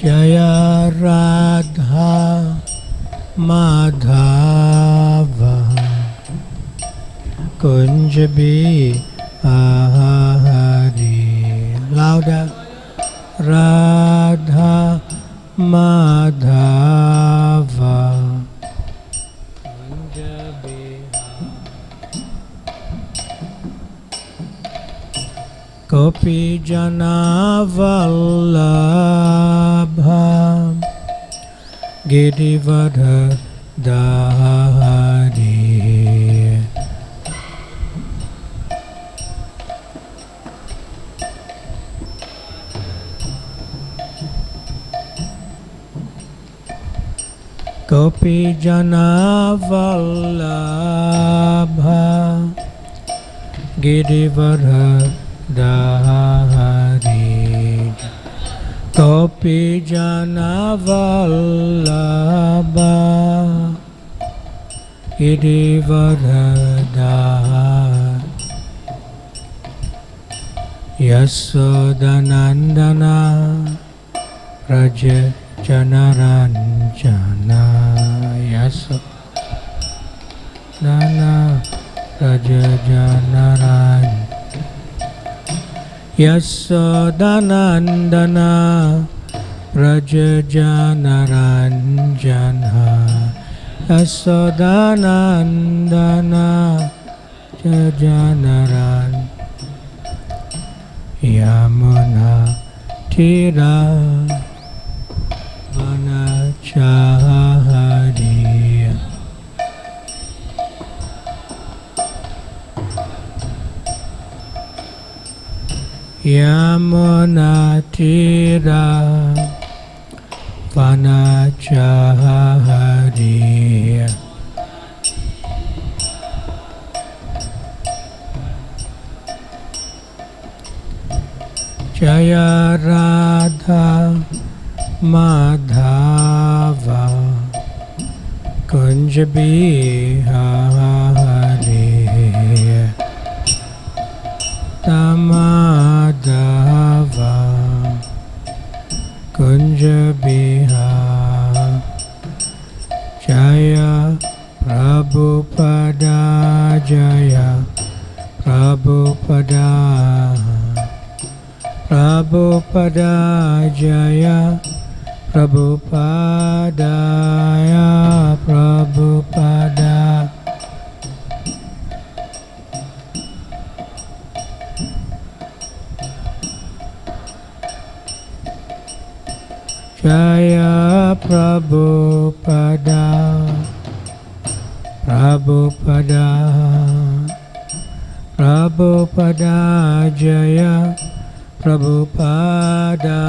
Jaya Radha Madhava Kunja Bihari. Louder. Radha Madhava Kunja Bihari. Gopi Jana Vallabha Girivardha Dhari. Gopi Jana Vallabha Girivardha Dhari. Gopi Jana Vallabha Girivardha Dhari. Yasodanandana Raja Janaranjana. Yasodana Raja Janaranjana. Yasodanandana Raja Janaranjana. Yasodanandana Raja Janaranjana. Yamuna Tira Vanachari. Yamuna Tira Vanachari. Jaya Radha Madhava Kunja Bihari. Tamadava Kunja Bihari. Jaya Prabhupada. Jaya Prabhupada. Prabhupada Jaya Prabhupada. Prabhupada. Jaya Prabhupada. Prabhupada. Prabhupada Jaya Prabhupada.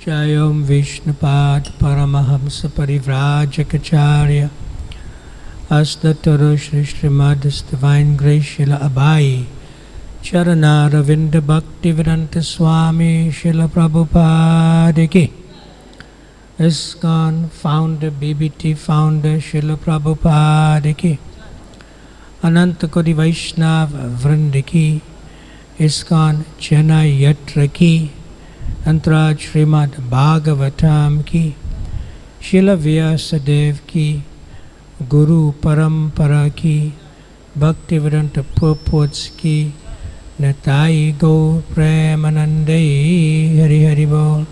Jayom Vishnupad Paramahamsa Parivrajacharya Asdatara Shri Srimad Divine Grace Srila Abhay Charana Ravinda Bhaktivedanta Swami Srila Prabhupada ki. ISKCON founder, BBT founder Srila Prabhupada ki. Ananta Koti Vaishnava Vrinda ki. ISKCON Chennai Yatra ki. Antaraj Srimad Bhagavatam ki. Srila Vyasadev ki. Guru Parampara ki. Bhaktivedanta Purports ki. Nitai Gaur Premanande Hari Hari Bol.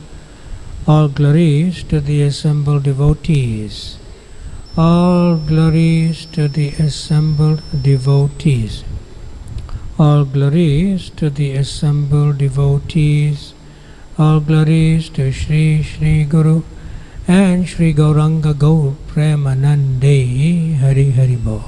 All glories to the assembled devotees. All glories to the assembled devotees. All glories to the assembled devotees. All glories to Shri Shri Guru and Shri Gauranga Gaur Premanande Hari Hari Bol.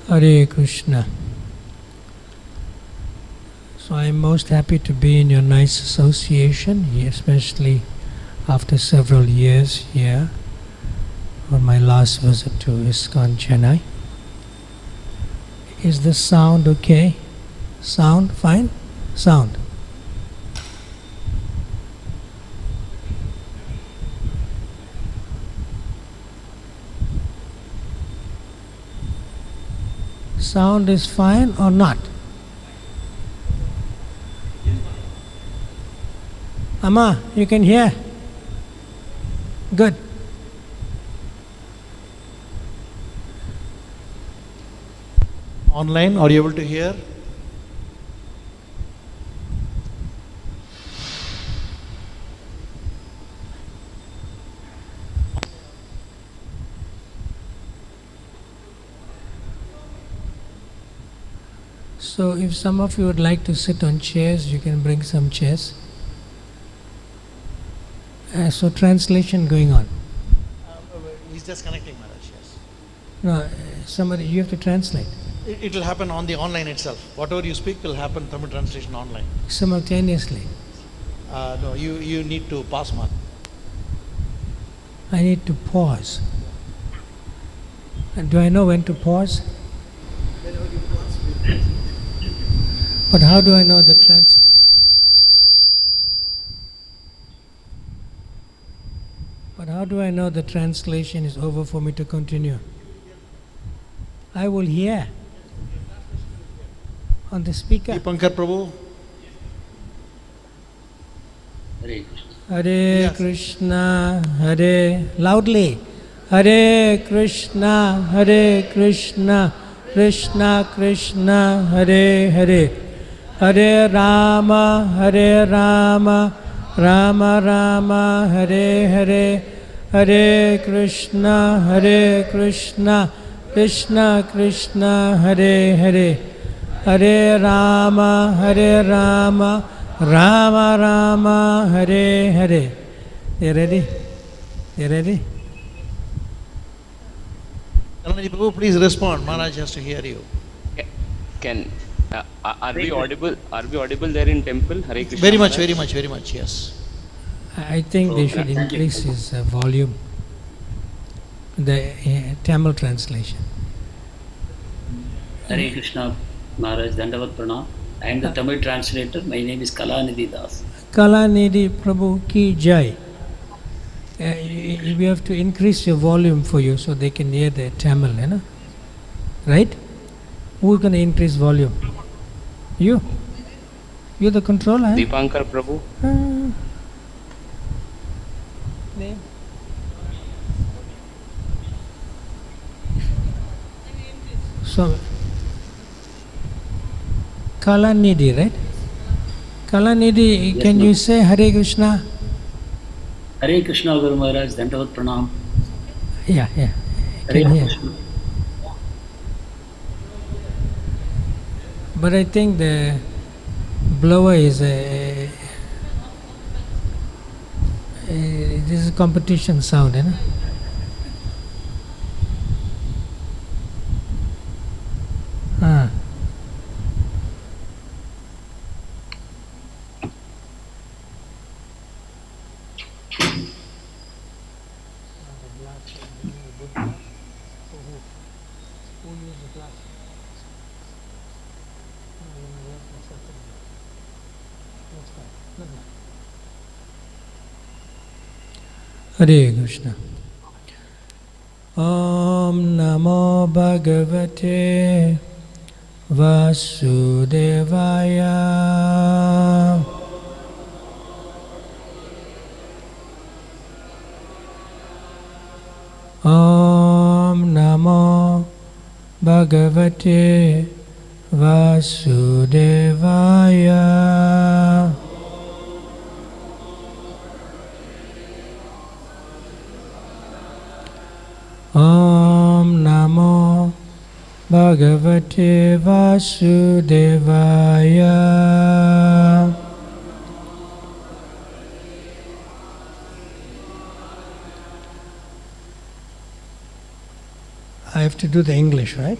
Hare Krishna. So I am most happy to be in your nice association, especially after several years here on my last visit to ISKCON Chennai. Is the sound okay? Sound fine? Sound. Sound is fine or not? Amma, you can hear? Good. Online, are you able to hear? So if some of you would like to sit on chairs, you can bring some chairs. So translation going on. He's just connecting, Maharaj, yes. No, somebody, you have to translate. It will happen on the online itself. Whatever you speak will happen, Tamil translation online. Simultaneously. No, you need to pause, Maharaj. I need to pause. And do I know when to pause? But how do I know the But how do I know the translation is over for me to continue? I will hear on the speaker. Dipankar Prabhu. Hare Krishna. Hare Yes. Krishna, Hare, loudly. Hare Krishna, Krishna Krishna, Hare Hare. Hare Rama, Rama Rama, Hare Hare. Hare Krishna, Krishna Krishna, Hare Hare. Hare Rama, Rama Rama, Hare Hare. You ready? You ready? Kalani Prabhu, please respond. Maharaj has to hear you. Are we audible? Are we audible there in temple? Hare Krishna. Very much, Maharaj? very much, yes. I think they should increase his volume. The Tamil translation. Hare Krishna, Maharaj, Dandavat Pranam. I am the Tamil translator. My name is Kalanidhi Das. Kalanidhi Prabhu ki jai. We have to increase your volume for you so they can hear the Tamil, you know? Right? Who's going to increase volume? You? You're the controller, eh? Dipankar Prabhu. Name? So, Kalanidhi, right? Kalanidhi, Yes, can ma'am. you say Hare Krishna? Hare Krishna, Guru Maharaj, Dandavat Pranam. Yeah. Hare Can hear. Krishna. But I think the blower is this is a competition sound, you know? Ah. Hare Krishna. Om Namo Bhagavate Vasudevaya. Om Namo Bhagavate Vasudevaya. Om Namo Bhagavate Vasudevaya. I have to do the English, right?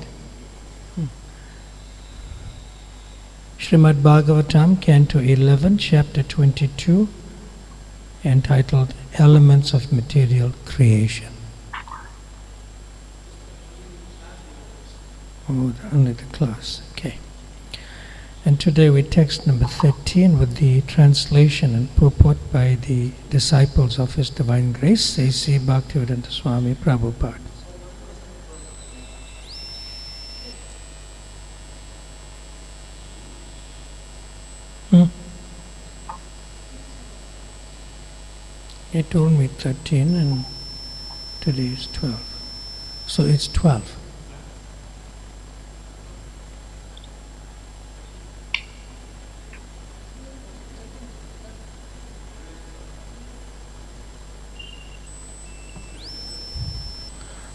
Srimad Bhagavatam, Canto 11, Chapter 22, entitled Elements of Material Creation. Oh, only the class, okay. And today we text number 13 with the translation and purport by the disciples of His Divine Grace, A.C. Bhaktivedanta Swami Prabhupada. He told me 13 and today is 12. So it's 12.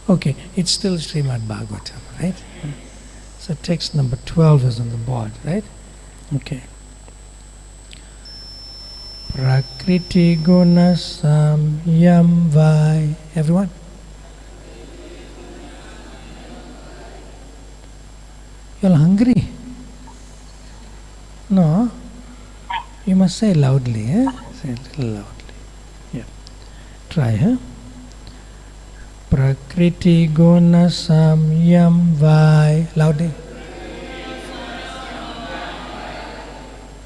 Okay, it's still Srimad Bhagavatam, right? So text number 12 is on the board, right? Okay. Prakriti guna samyam vai. Everyone? You're hungry? No? You must say loudly, eh? Say a little loudly. Yeah. Try, huh? Prakriti guna samyam vai. Loudly.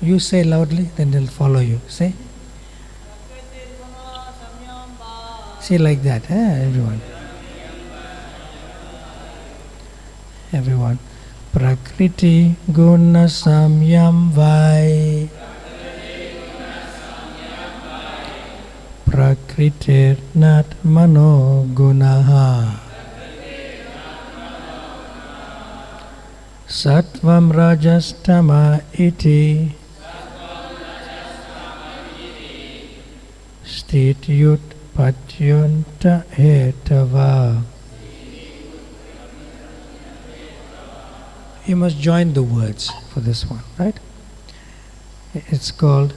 You say loudly, then they'll follow you. Say. Say like that, eh? Everyone. Everyone. Prakriti guna samyam vai. Prakritir nat mano gunaha. Sattvam rajastama iti. Stityut patyanta hetava. You must join the words for this one, right? It's called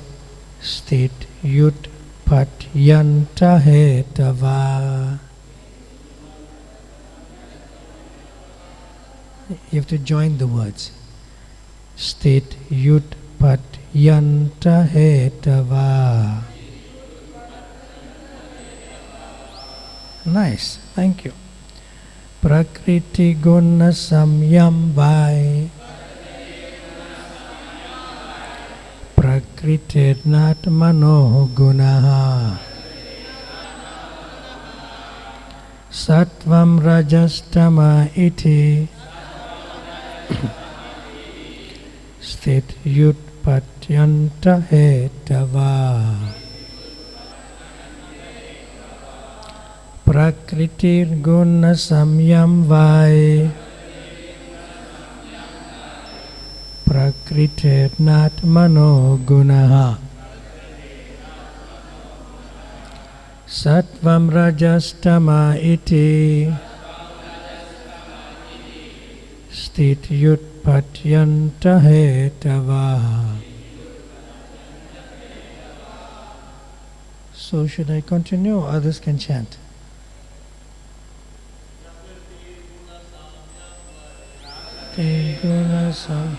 Stityut patyanta hetava. You have to join the words. Stityut patyanta hetava. Nice, thank you. Prakriti guna samyam vai. Prakritir nat mano gunaha. Sattvam rajastama iti. Stityut patyanta hetava. Prakritir guna samyam vai. Prakritir nat mano gunaha. Sattvam rajastama iti. Stityut patyanta hetava. So should I continue or others can chant? Guna sam.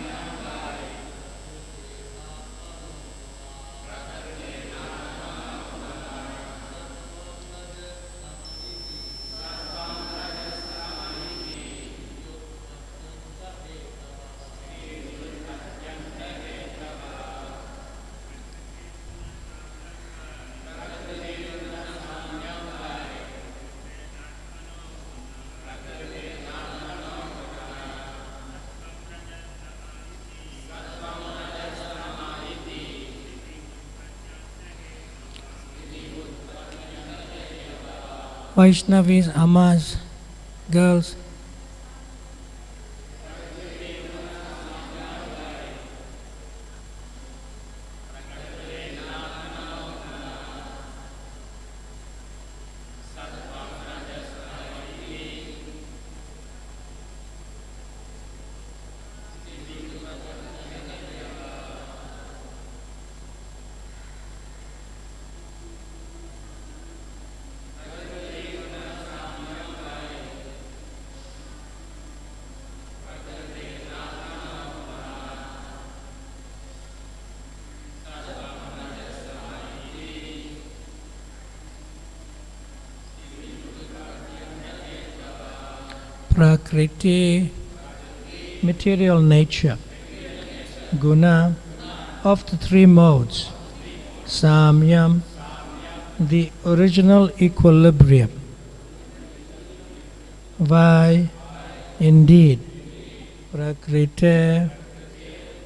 Vaishnavis, Amas, girls. prakriti, material nature, guna, of the three modes, samyam, the original equilibrium, vai, indeed, prakriti,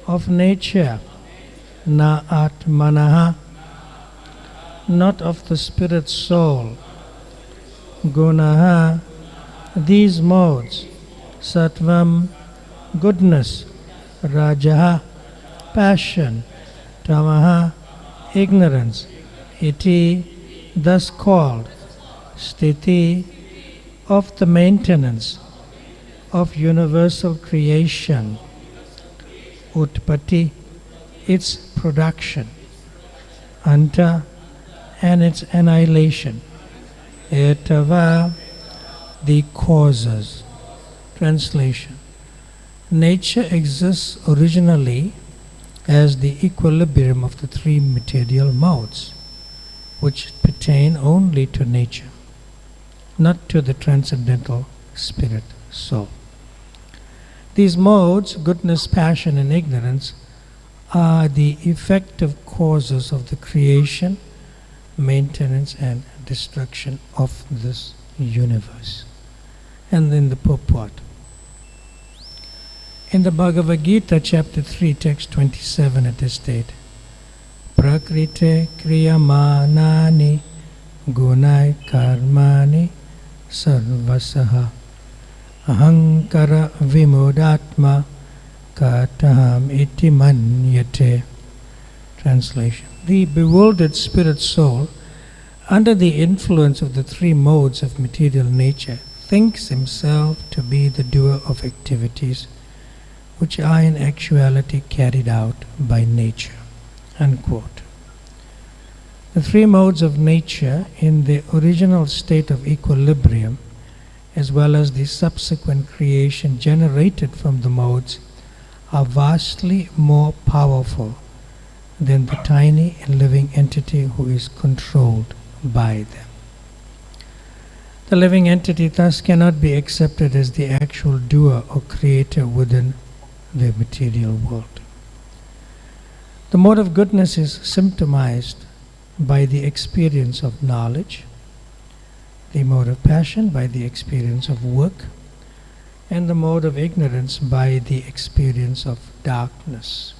of nature, na atmanaha, not of the spirit soul, gunaha, these modes, sattvam, goodness, rajaḥ, passion, tamaḥ, ignorance, iti, thus called, sthiti, of the maintenance of universal creation, utpatti, its production, anta, and its annihilation, etava, the causes. Translation. Nature exists originally as the equilibrium of the three material modes, which pertain only to nature, not to the transcendental spirit soul. These modes, goodness, passion, and ignorance, are the effective causes of the creation, maintenance, and destruction of this universe. And in the purport. In the Bhagavad Gita, chapter 3, text 27, it is stated, Prakrite kriyamanani gunai karmani sarvasaha ahankara vimudatma kataham iti manyate. Translation. The bewildered spirit soul, under the influence of the three modes of material nature, thinks himself to be the doer of activities which are in actuality carried out by nature. Unquote. The three modes of nature in the original state of equilibrium, as well as the subsequent creation generated from the modes, are vastly more powerful than the tiny living entity who is controlled by them. The living entity thus cannot be accepted as the actual doer or creator within the material world. The mode of goodness is symptomized by the experience of knowledge, the mode of passion by the experience of work, and the mode of ignorance by the experience of darkness.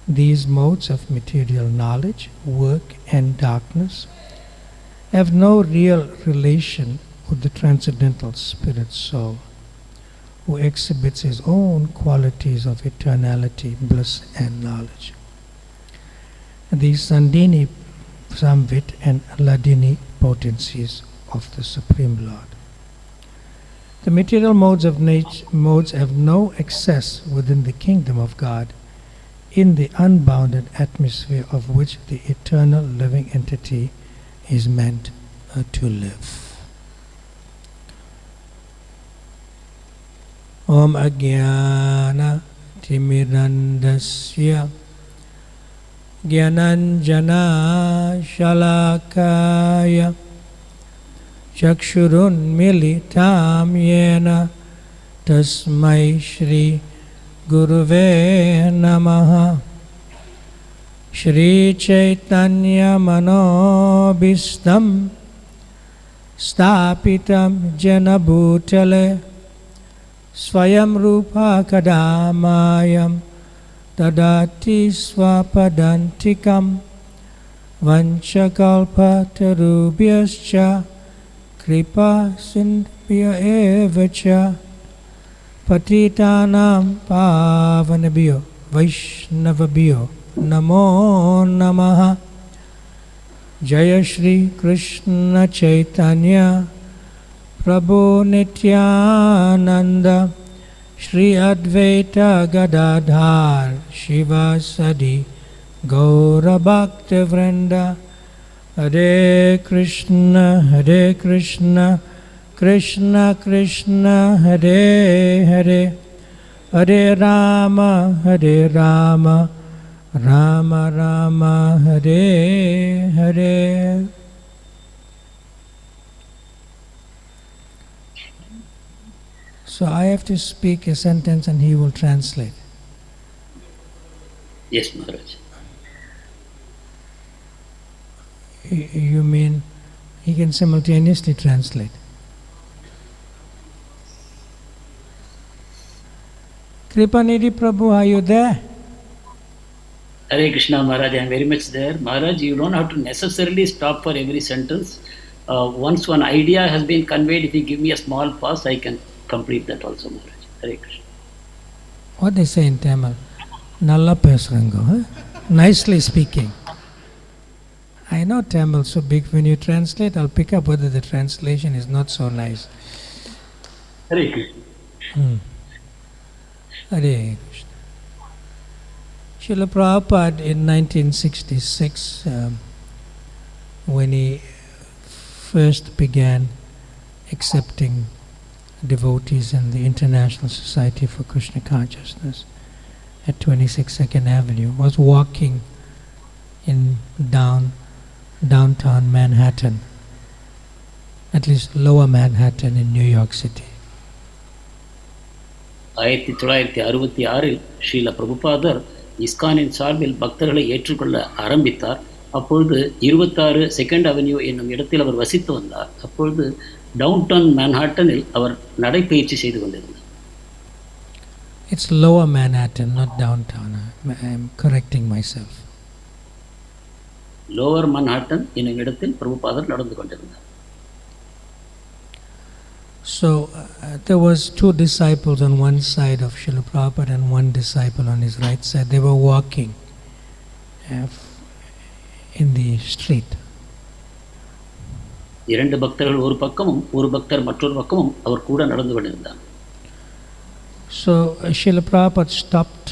These modes of material knowledge, work, and darkness have no real relation with the transcendental spirit soul, who exhibits his own qualities of eternality, bliss, and knowledge. The Sandini, Samvit, and Ladini potencies of the Supreme Lord. The material modes have no access within the kingdom of God, in the unbounded atmosphere of which the eternal living entity is meant to live. Om Ajnana Timirandasya Jnananjana Shalakaya Chakshurun Militam Yena Tasmai Shri Guruve Namaha. Shri Chaitanya Manobhistam Stapitam Jena Bhutale Swayam Rupa Kadamayam Dadati Swapadantikam Vanchakalpa Tarubhyascha Kripa Sindhya Evacha Patitanam Pavanabhyo Vaishnavabhyo Namo Namaha. Jaya Shri Krishna Chaitanya Prabhu Nityananda Shri Advaita Gadadhar Shivasadi Gaura Bhakta Vrinda. Hare Krishna Krishna Krishna Hare Hare, Hare Rama Rama Rama Hare Hare. So I have to speak a sentence and he will translate. Yes, Maharaj. You mean he can simultaneously translate? Kripanidhi Prabhu, are you there? Hare Krishna Maharaj, I am very much there. Maharaj, you don't have to necessarily stop for every sentence. Once one idea has been conveyed, if you give me a small pause, I can complete that also, Maharaj. Hare Krishna. What they say in Tamil? Nalla pesrango, huh? Nicely speaking. I know Tamil so big. When you translate, I'll pick up whether the translation is not so nice. Hare Krishna. Hare Krishna. Srila Prabhupada in 1966, when he first began accepting devotees in the International Society for Krishna Consciousness at 26 Second Avenue, was walking in downtown Manhattan, at least lower Manhattan in New York City. 1966 Srila பிரபுபாதர் இஸ்கானின் சார்பில் பக்தர்களை ஏற்றுக்கொள்ள ஆரம்பித்தார். அப்பொழுது 26 second avenue என்னும் இடத்தில் அவர் வசித்து வந்தார். அப்பொழுது டவுன்டவுன் மேன்ஹாட்டனில் அவர் நடைபயிற்சி செய்து கொண்டிருந்தார். It's lower Manhattan, not downtown. I'm correcting myself. Lower Manhattan என்னும் இடத்தில் பிரபுபாதர் நடந்து கொண்டிருந்தார். So there was two disciples on one side of Srila Prabhupada and one disciple on his right side. They were walking in the street. இரண்டு பக்தர்கள் ஒரு பக்கமும் ஒரு பக்தர் மற்றொரு பக்கமும் அவர் கூட நடந்து கொண்டிருந்தார். So Srila Prabhupada stopped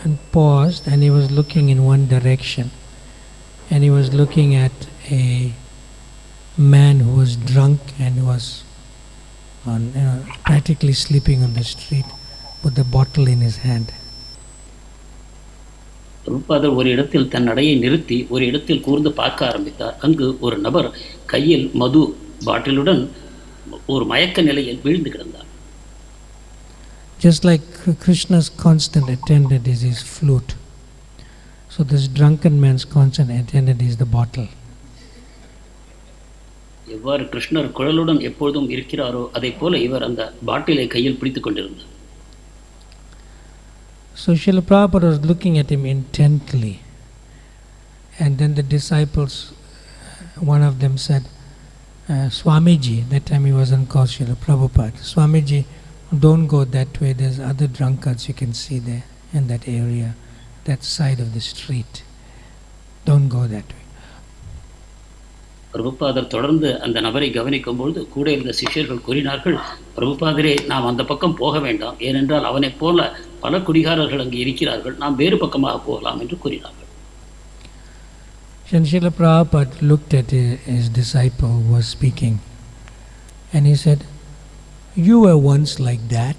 and paused, and he was looking in one direction, and he was looking at a man who was drunk and was practically sleeping on the street with a bottle in his hand. பிரபுபாதர் ஒரு இடத்தில் தன் நடையை நிறுத்தி ஒரு இடத்தில் கூர்ந்து பார்க்க ஆரம்பித்தார். அங்கு ஒரு நபர் கையில் மது பாட்டிலுடன் ஒரு மயக்க நிலையில் வீழ்ந்து கிடந்தார். Just like Krishna's constant attendant is his flute, so this drunken man's constant attendant is the bottle. எவ்வாறு கிருஷ்ணர் குழலுடன் எப்பொழுதும் இருக்கிறாரோ அதை போல இவர் அந்த பாட்டிலை கையில் பிடித்துக் கொண்டிருந்தார். So Srila Prabhupada was looking at him intently, and then the disciples, one of them said, Swamiji, that time he wasn't called Srila Prabhupada, Swamiji, don't go that way, there's other drunkards you can see there in that area, that side of the street. Don't go that way. பிரபுபாதர் தொடர்ந்து அந்த நபரை கவனிக்கும் பொழுது கூட இருந்த சிஷ்யர்கள் கூறினார்கள், பிரபுபாதரே, நாம் அந்த பக்கம் போக வேண்டாம், ஏனென்றால் அவனைப் போல பல குடிகாரர்கள் அங்கு இருக்கிறார்கள், நாம் வேறு பக்கமாக போகலாம் என்று கூறினார்கள். Srila Prabhupada looked at his disciple who was speaking, and he said, you were once like that.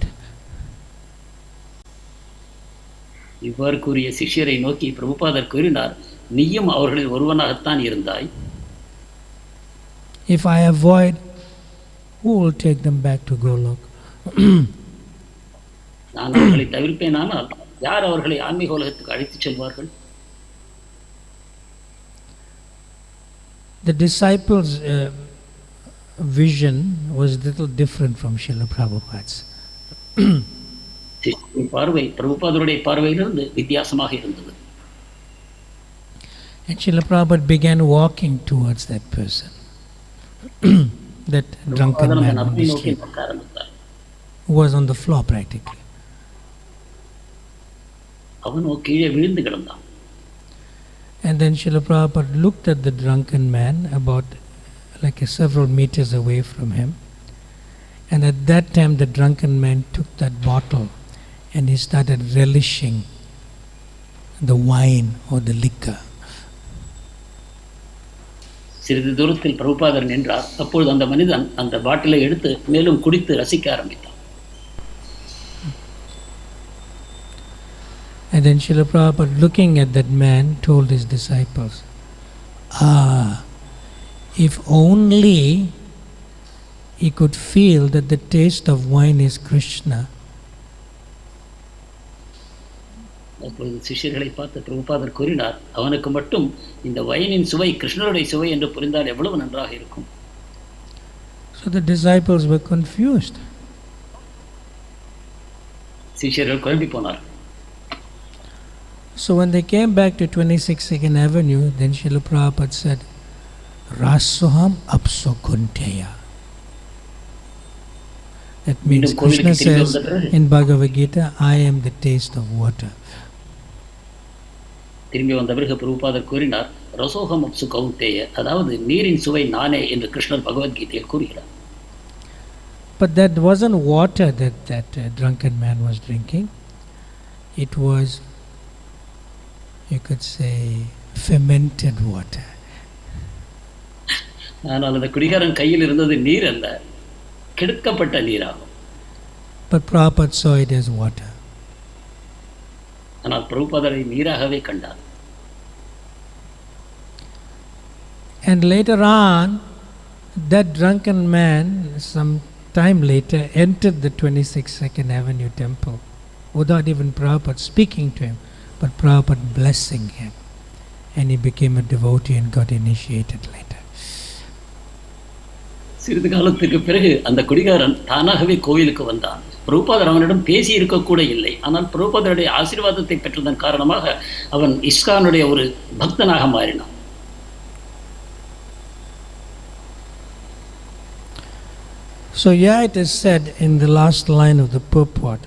இவ்வாறு கூறிய சிஷ்யரை நோக்கி பிரபுபாதர் கூறினார், நீயும் அவர்களில் ஒருவனாகத்தான் இருந்தாய். If I avoid, who will take them back to Golok? நான் அவர்களை தவிர்ப்பேனானால் யார் அவர்களை ஆன்மீக உலகத்துக்கு அழைத்துச் செல்வார்கள்? The disciples' vision was a little different from Srila Prabhupada's. பார்வை பிரபுபாதருடைய பார்வையிலிருந்து வித்தியாசமாக இருந்தது. And Srila Prabhupada began walking towards that person, that drunken man on the street, who was on the floor practically. அவனோ கீழே விழுந்து கிடந்தான். And then Srila Prabhupada looked at the drunken man about several meters away from him, and at that time the drunken man took that bottle and he started relishing the wine or the liquor. சிறிது தூரத்தில் பிரபுபாதர் நின்றார். அப்பொழுது அந்த மனிதன் அந்த பாட்டிலை எடுத்து மேலும் குடித்து ரசிக்க ஆரம்பித்தான். And then Srila Prabhupada, looking at that man, told his disciples, if only he could feel that the taste of wine is Krishna. அப்பொழுது சிஷ்யர்களை பார்த்து பிரபுபாதர் கூறினார், அவனுக்கு மட்டும் இந்த வைனின் சுவை கிருஷ்ணருடைய சுவை என்று புரிந்தால் எவ்வளவு நன்றாக இருக்கும். So the disciples were confused. சிஷ்யர்கள் குழம்பி போனார். So when they came back to 26th Avenue, then Srila Prabhupada said, Rasoham apso kunteya. That means Krishna says in Bhagavad Gita, I am the taste of water. திரும்பி வந்த பிறகு பிரபுபாதர் கூறினார், ரசோகம் அப்சு கௌந்தேய, அதாவது நீரின் சுவை நானே என்று கிருஷ்ணர் பகவத்கீதையில் கூறுகிறார். But that wasn't water that drunken man was drinking. It was, you could say, fermented water. ஆனால் அந்த குடிகாரன் கையில் இருந்தது நீர் அல்ல, கெடுக்கப்பட்ட நீராகும். But Prabhupada saw it as water. ஆனால் பிரபுபாதரை நீராகவே கண்டார். And later on, that drunken man, some time later, entered the 22nd Avenue temple without even Prabhupada speaking to him, but Prabhupada blessing him. And he became a devotee and got initiated later. சிறிது காலத்துக்கு பிறகு அந்த குடிகாரன் தானாகவே கோயிலுக்கு வந்தான். பிரபுபாதர் அவனிடம் பேசி இருக்கக்கூட இல்லை. ஆனால் பிரபுபாதருடைய ஆசீர்வாதத்தை பெற்றதன் காரணமாக அவன் இஸ்கானுடைய ஒரு பக்தனாக மாறினான். So yeah, it is said in the last line of the purport,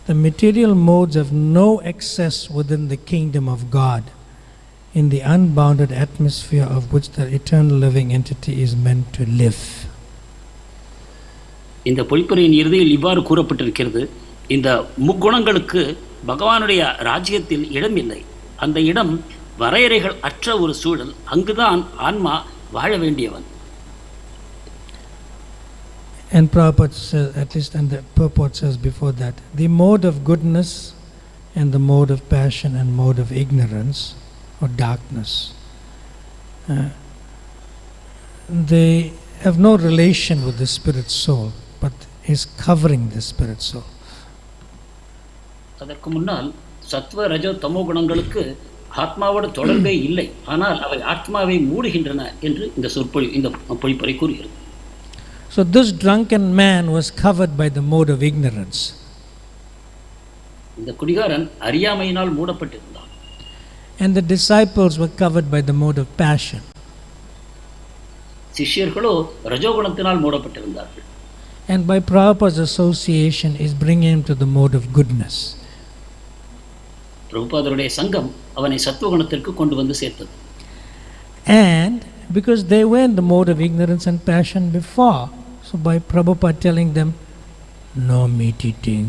the material modes have no access within the kingdom of God, in the unbounded atmosphere of which the eternal living entity is meant to live. இந்த பொழிப்புரையின் இறுதியில் இவ்வாறு கூறப்பட்டிருக்கிறது, இந்த முக்குணங்களுக்கு பகவானுடைய ராஜ்யத்தில் இடம் இல்லை. அந்த இடம் வரையறைகள் அற்ற ஒரு சூழல். அங்குதான் ஆன்மா வாழ வேண்டியவன். And Prabhupada says, at least and the purport says before that, the mode of goodness and the mode of passion and mode of ignorance or darkness, they have no relation with the spirit soul, but is covering the spirit soul. அதற்கு முன்னால் சத்வ ரஜோ தமோ குணங்களுக்கு ஆத்மாவோட தொடர்பே இல்லை, ஆனால் அவை ஆத்மாவை மூடுகின்றன என்று இந்த பொழிப்புரை கூறுகிறது. So this drunken man was covered by the mode of ignorance. இந்த குடிகாரன் அறியாமையினால் மூடப்பட்டிருந்தான். And the disciples were covered by the mode of passion. சிஷ்யர்களோ ரஜோகுணத்தினால் மூடப்பட்டிருந்தார்கள். And by Prabhupada's association is bringing him to the mode of goodness. பிரபுபாதருடைய சங்கம் அவனை சத்துவகுணத்திற்கு கொண்டு வந்து சேர்த்தது. And because they were in the mode of ignorance and passion before, so by Prabhupada telling them, no meat eating,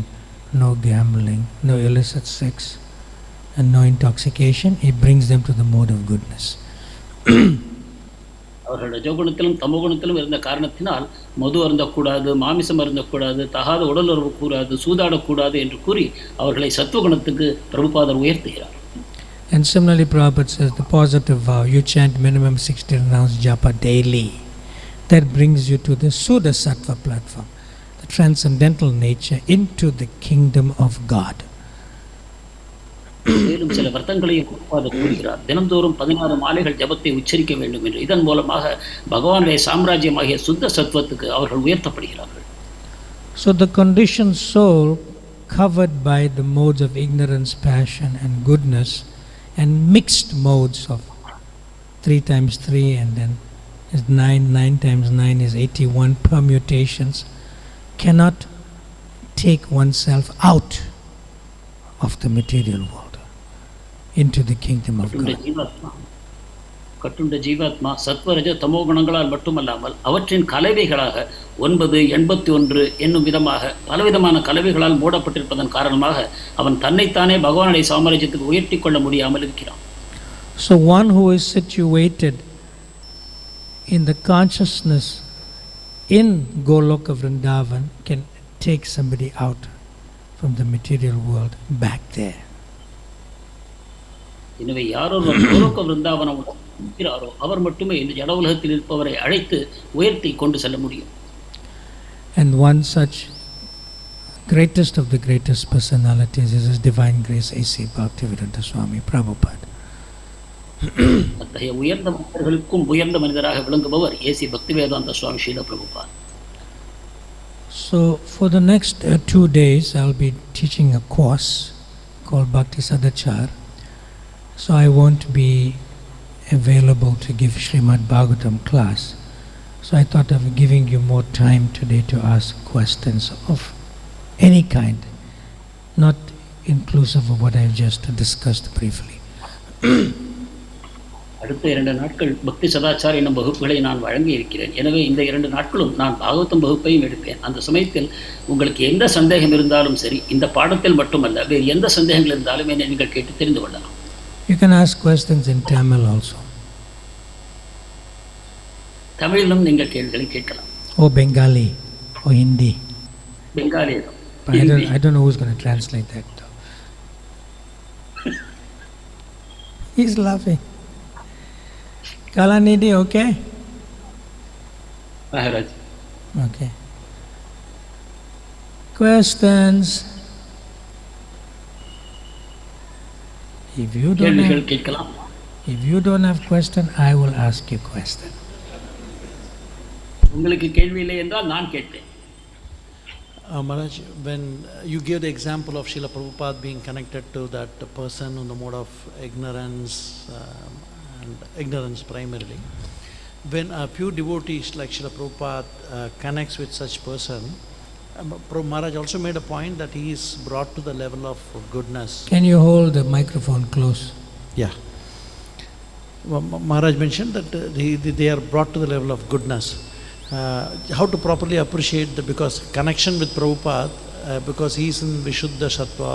no gambling, no illicit sex, and no intoxication, he brings them to the mode of goodness. அவர்கள் ரஜோகுணத்திலும் தமோகுணத்திலும் இருந்த காரணத்தினால் மது அருந்தக்கூடாது, மாமிசம் அருந்தக்கூடாது, தகாத உடலுறவு கூடாது, சூதாடக்கூடாது என்று கூறி அவர்களை சத்துவகுணத்துக்கு பிரபுபாதர் உயர்த்துகிறார். And similarly Prabhupada says the positive vow, you chant minimum 16 rounds japa daily. That brings you to the Sudha Sattva platform, the transcendental nature, into the kingdom of God. மேலும் சில வர்த்தங்களையும் பிரபுபாதர் கூறுகிறார். தினந்தோறும் 16 மாலைகள் ஜபத்தை உச்சரிக்க வேண்டும் என்று. இதன் மூலமாக பகவானுடைய சாம்ராஜ்யமாகிய சுத்த சத்வத்துக்கு அவர்கள் உயர்த்தப்படுகிறார்கள். So the conditioned soul, covered by the modes of ignorance, passion and goodness, and mixed modes of 3 times 3 and then is 9, 9 times 9 is 81 permutations, cannot take oneself out of the material world into the kingdom of God. கட்டுண்ட ஜீவாத்மா சத்வரஜ தமோ குணங்களால் மட்டுமல்லாமல் அவற்றின் கலவைகளாக 9, 81 என்னும் விதமாக பலவிதமான கலவைகளால் மூடப்பட்டிருப்பதன் காரணமாக அவன் தன்னைத்தானே பகவானுடைய சாம்ராஜ்யத்துக்கு உயர்த்தி கொள்ள முடியாமல் இருக்கிறான். So one who is situated in the consciousness in Goloka Vrindavan can take somebody out from the material world back there. எனவே யாரோ கோலோக விருந்தாவனம் இருக்கிறாரோ அவர் மட்டுமே இந்த ஜட உலகத்தில் இருப்பவரை அழைத்து உயர்த்தி கொண்டு செல்ல முடியும். And one such greatest of the greatest personalities is His Divine Grace A.C. Bhaktivedanta Swami Prabhupada. அத்தகைய உயர்ந்த மனிதர்களுக்கும் உயர்ந்த மனிதராக விளங்குபவர் A C Bhaktivedanta Swami Srila Prabhupada. So for the next 2 days I'll be teaching a course called Bhakti Sadachar. So I won't be available to give Srimad Bhagavatam class. So I thought of giving you more time today to ask questions of any kind, not inclusive of what I've just discussed briefly. அடுத்த 2 நாட்கள் பக்தி சதாச்சார் என்னும் வகுப்புகளை நான் வழங்கி இருக்கிறேன். எனவே இந்த 2 நாட்களும் நான் பாகவதம் வகுப்பையும் எடுப்பேன். அந்த சமயத்தில் உங்களுக்கு எந்த சந்தேகம் இருந்தாலும் சரி, இந்த பாடத்தில் மட்டுமல்ல, வேறு எந்த சந்தேகங்கள் இருந்தாலும் என்னை நீங்கள் கேட்டு தெரிந்து கொள்ளலாம். You can ask questions in Tamil also. தமிழிலும் நீங்கள் கேள்விகளை கேட்கலாம். Or Bengali, or Hindi. Bengali. I don't know who's going to translate that though. He's laughing. Kalanidhi, okay? Maharaj. Okay. Questions? If you don't have question, I will ask you question. உங்களுக்கு கேள்வி இல்லை என்றால் நான் கேட்பேன். Maharaj, when you give the example of Srila Prabhupada being connected to that person on the mode of ignorance, and ignorance primarily, when a pure devotee like Srila Prabhupada connects with such person, Maharaj also made a point that he is brought to the level of goodness. Can you hold the microphone close? Yeah. Maharaj mentioned that they are brought to the level of goodness. How to properly appreciate that, because connection with Prabhupada, because he is in Vishuddha Sattva,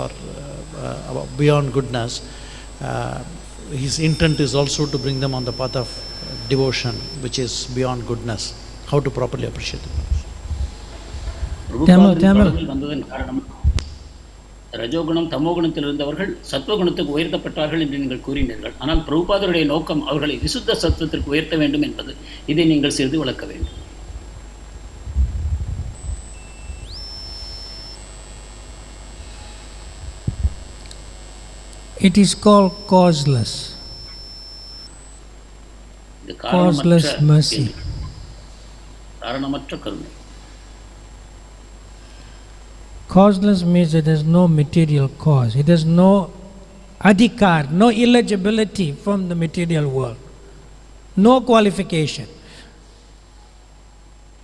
beyond goodness, his intent is also to bring them on the path of devotion, which is beyond goodness. How to properly appreciate it? Tamil. வந்ததன் காரணம் ரஜோகுணம் தமோகுணத்தில் இருந்தவர்கள் சத்வகுணத்துக்கு உயர்த்தப்பட்டார்கள் என்று நீங்கள் கூறினீர்கள். ஆனால் பிரபுபாதருடைய நோக்கம் அவர்களை விசுத்த சத்துவத்திற்கு உயர்த்த வேண்டும் என்பது. இதை நீங்கள் சிறிது விளக்க வேண்டும். It is called causeless. Causeless mercy. காரணமற்ற கருணை. Causeless means that there is no material cause. It has no adhikar, no eligibility from the material world. No qualification.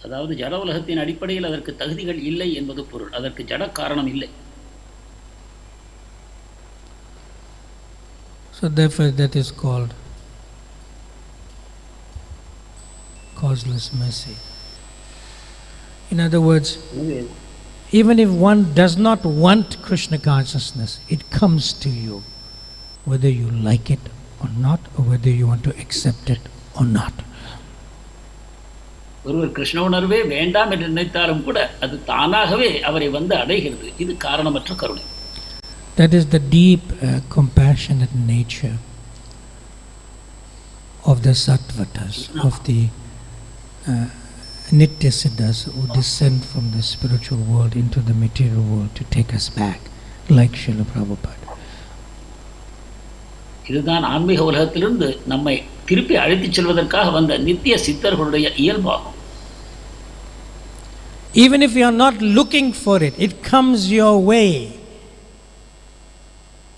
அதாவது ஜட உலகத்தின் அடிப்படையில் அதற்கு தகுதிகள் இல்லை என்பது பொருள். அதற்கு ஜட காரணம் இல்லை. So therefore that is called causeless mercy. In other words, even if one does not want Krishna consciousness, it comes to you, whether you like it or not, or whether you want to accept it or not. ஒருவர் கிருஷ்ண உணர்வே வேண்டாம் என்று நினைத்தாலும் கூட அது தானாகவே அவரை வந்து அடைகிறது. இது காரணமற்ற கருணை. That is the deep, compassionate nature of the sattvatas, of the nityasiddhas who descend from the spiritual world into the material world to take us back, like Srila Prabhupada. இதுதான் ஆன்மீக உலகத்திலிருந்து நம்மை திருப்பி அழைத்துச் செல்வதற்காக வந்த நித்திய சித்தர்களுடைய இயல்பாகும். Even if you are not looking for it, it comes your way.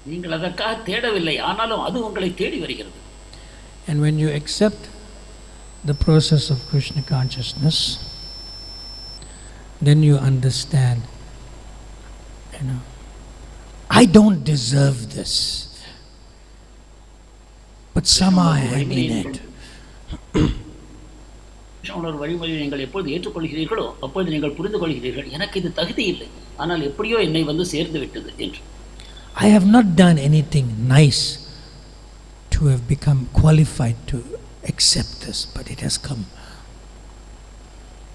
நீங்கள் அதற்காக தேடவில்லை, ஆனாலும் அது உங்களை தேடி வருகிறது. And when you accept the process of Krishna consciousness, then you understand, I don't deserve this, but somehow I am in it. Krishna வழிமுறையை நீங்கள் எப்பொழுது ஏற்றுக்கொள்கிறீர்களோ அப்பொழுது நீங்கள் புரிந்து கொள்கிறீர்கள், எனக்கு இது தகுதி இல்லை, ஆனால் எப்படியோ என்னை வந்து சேர்ந்து விட்டது என்று. I have not done anything nice to have become qualified to accept this, but it has come.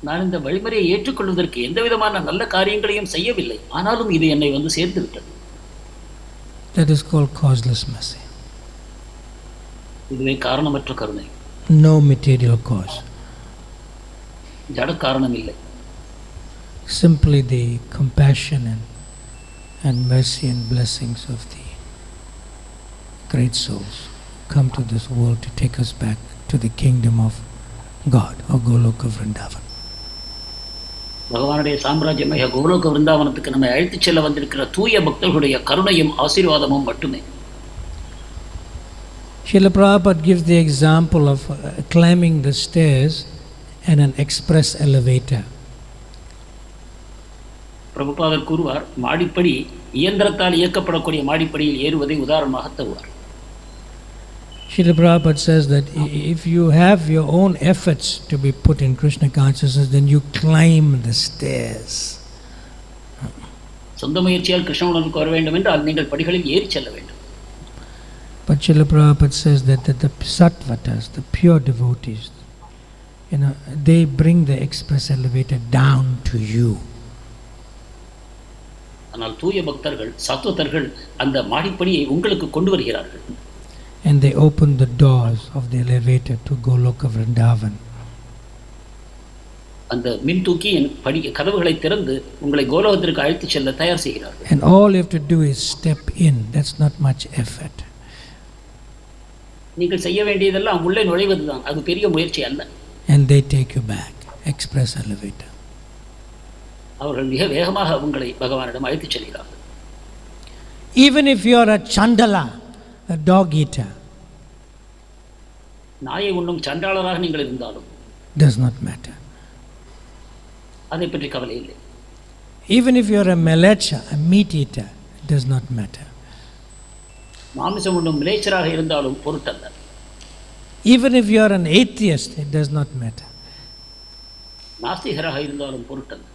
நான் இந்த வழிமுறையை ஏற்றுக்கொள்வதற்கு எந்த விதமான நல்ல காரியங்களையும் செய்யவில்லை, ஆனாலும் இது என்னை வந்து சேர்த்து விட்டது. That is called causeless mercy. இதுவே காரணமற்ற கருணை. No material cause. ஜட காரணம் இல்லை. simply the compassion and mercy and blessings of the great souls who come to this world to take us back to the kingdom of God or Goloka Vrindavan. பகவானுடைய சாம்ராஜ்யமாக கோலோக விருந்தாவனத்துக்கு நம்மை அழைத்துச் செல்ல வந்திருக்கிற தூய பக்தர்களுடைய கருணையும் ஆசீர்வாதமும் மட்டுமே. Srila Prabhupada gives the example of climbing the stairs and an express elevator. பிரபுபாதர் கூறுவார், மாடிப்படி இயந்திரத்தால் இயக்கப்படக்கூடிய மாடிப்படியில் ஏறுவதை உதாரணமாக தருவார். Srila Prabhupada says that if you have your own efforts to be put in Krishna consciousness, then you climb the stairs. சொந்த முயற்சியால் கிருஷ்ண உணர்வுக்கு வர வேண்டும் என்றால் நீங்கள் படிகளில் ஏறி செல்ல வேண்டும். But Srila Prabhupada says that the sattvatas, the pure devotees, they bring the express elevator down to you. ஆனால் தூய பக்தர்கள் சத்வதர்கள் அந்த மாடிப்படியை உங்களுக்கு கொண்டு வருகிறார்கள். And they open the doors of the elevator to Goloka Vrindavan. அந்த மின் தூக்கியின் கதவுகளை திறந்து உங்களை கோலோகத்திற்கு அழைத்துச் செல்ல தயார் செய்கிறார்கள். And all you have to do is step in. That's not much effort. நீங்கள் செய்ய வேண்டியதெல்லாம் உள்ளே நுழைவதுதான், அது பெரிய முயற்சி அல்ல. And they take you back, express elevator. அவர்கள் மிக வேகமாக உங்களை பகவானிடம் அழைத்துச் செல்கிறார்கள். Even if you are a chandala, a dog eater, நாயை உண்ணும் சண்டாளராக நீங்கள் இருந்தாலும் does not matter. அதை பற்றி கவலை இல்லை. Even if you are a melecha, a meat eater, it does not matter. மாமிசம் உண்ணும் மிலேச்சராக இருந்தாலும் பொருட்டல்ல. Even if you are an atheist, it does not matter. நாஸ்திகராக இருந்தாலும் பொருட்டல்ல.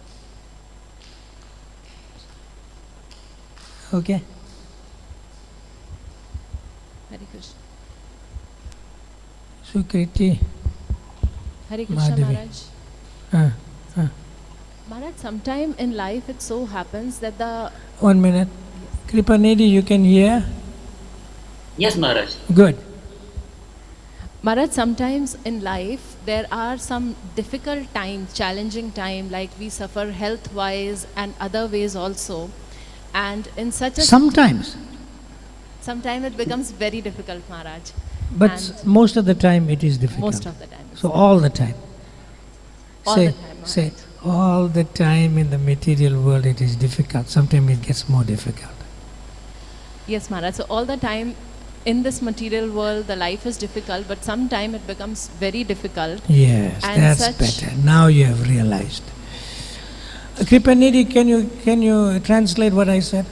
Okay? Hare Krishna. Sukriti. Hare Krishna, Madhavi. Maharaj. Maharaj, sometime in life it so happens that the... 1 minute. Kripanidhi, you can hear? Yes, Maharaj. Good. Maharaj, sometimes in life there are some difficult times, challenging time, like we suffer health-wise and other ways also. And in such a... Sometimes. Sometimes it becomes very difficult, Maharaj. But And most of the time it is difficult. most of the time. So all the time. All say, the time, Maharaj. say, all the time in the material world it is difficult. Sometimes it gets more difficult. Yes, Maharaj. So all the time in this material world the life is difficult, but sometime it becomes very difficult. Yes, And that's such- better. Now you have realized. Kripanidhi, can you translate what I said?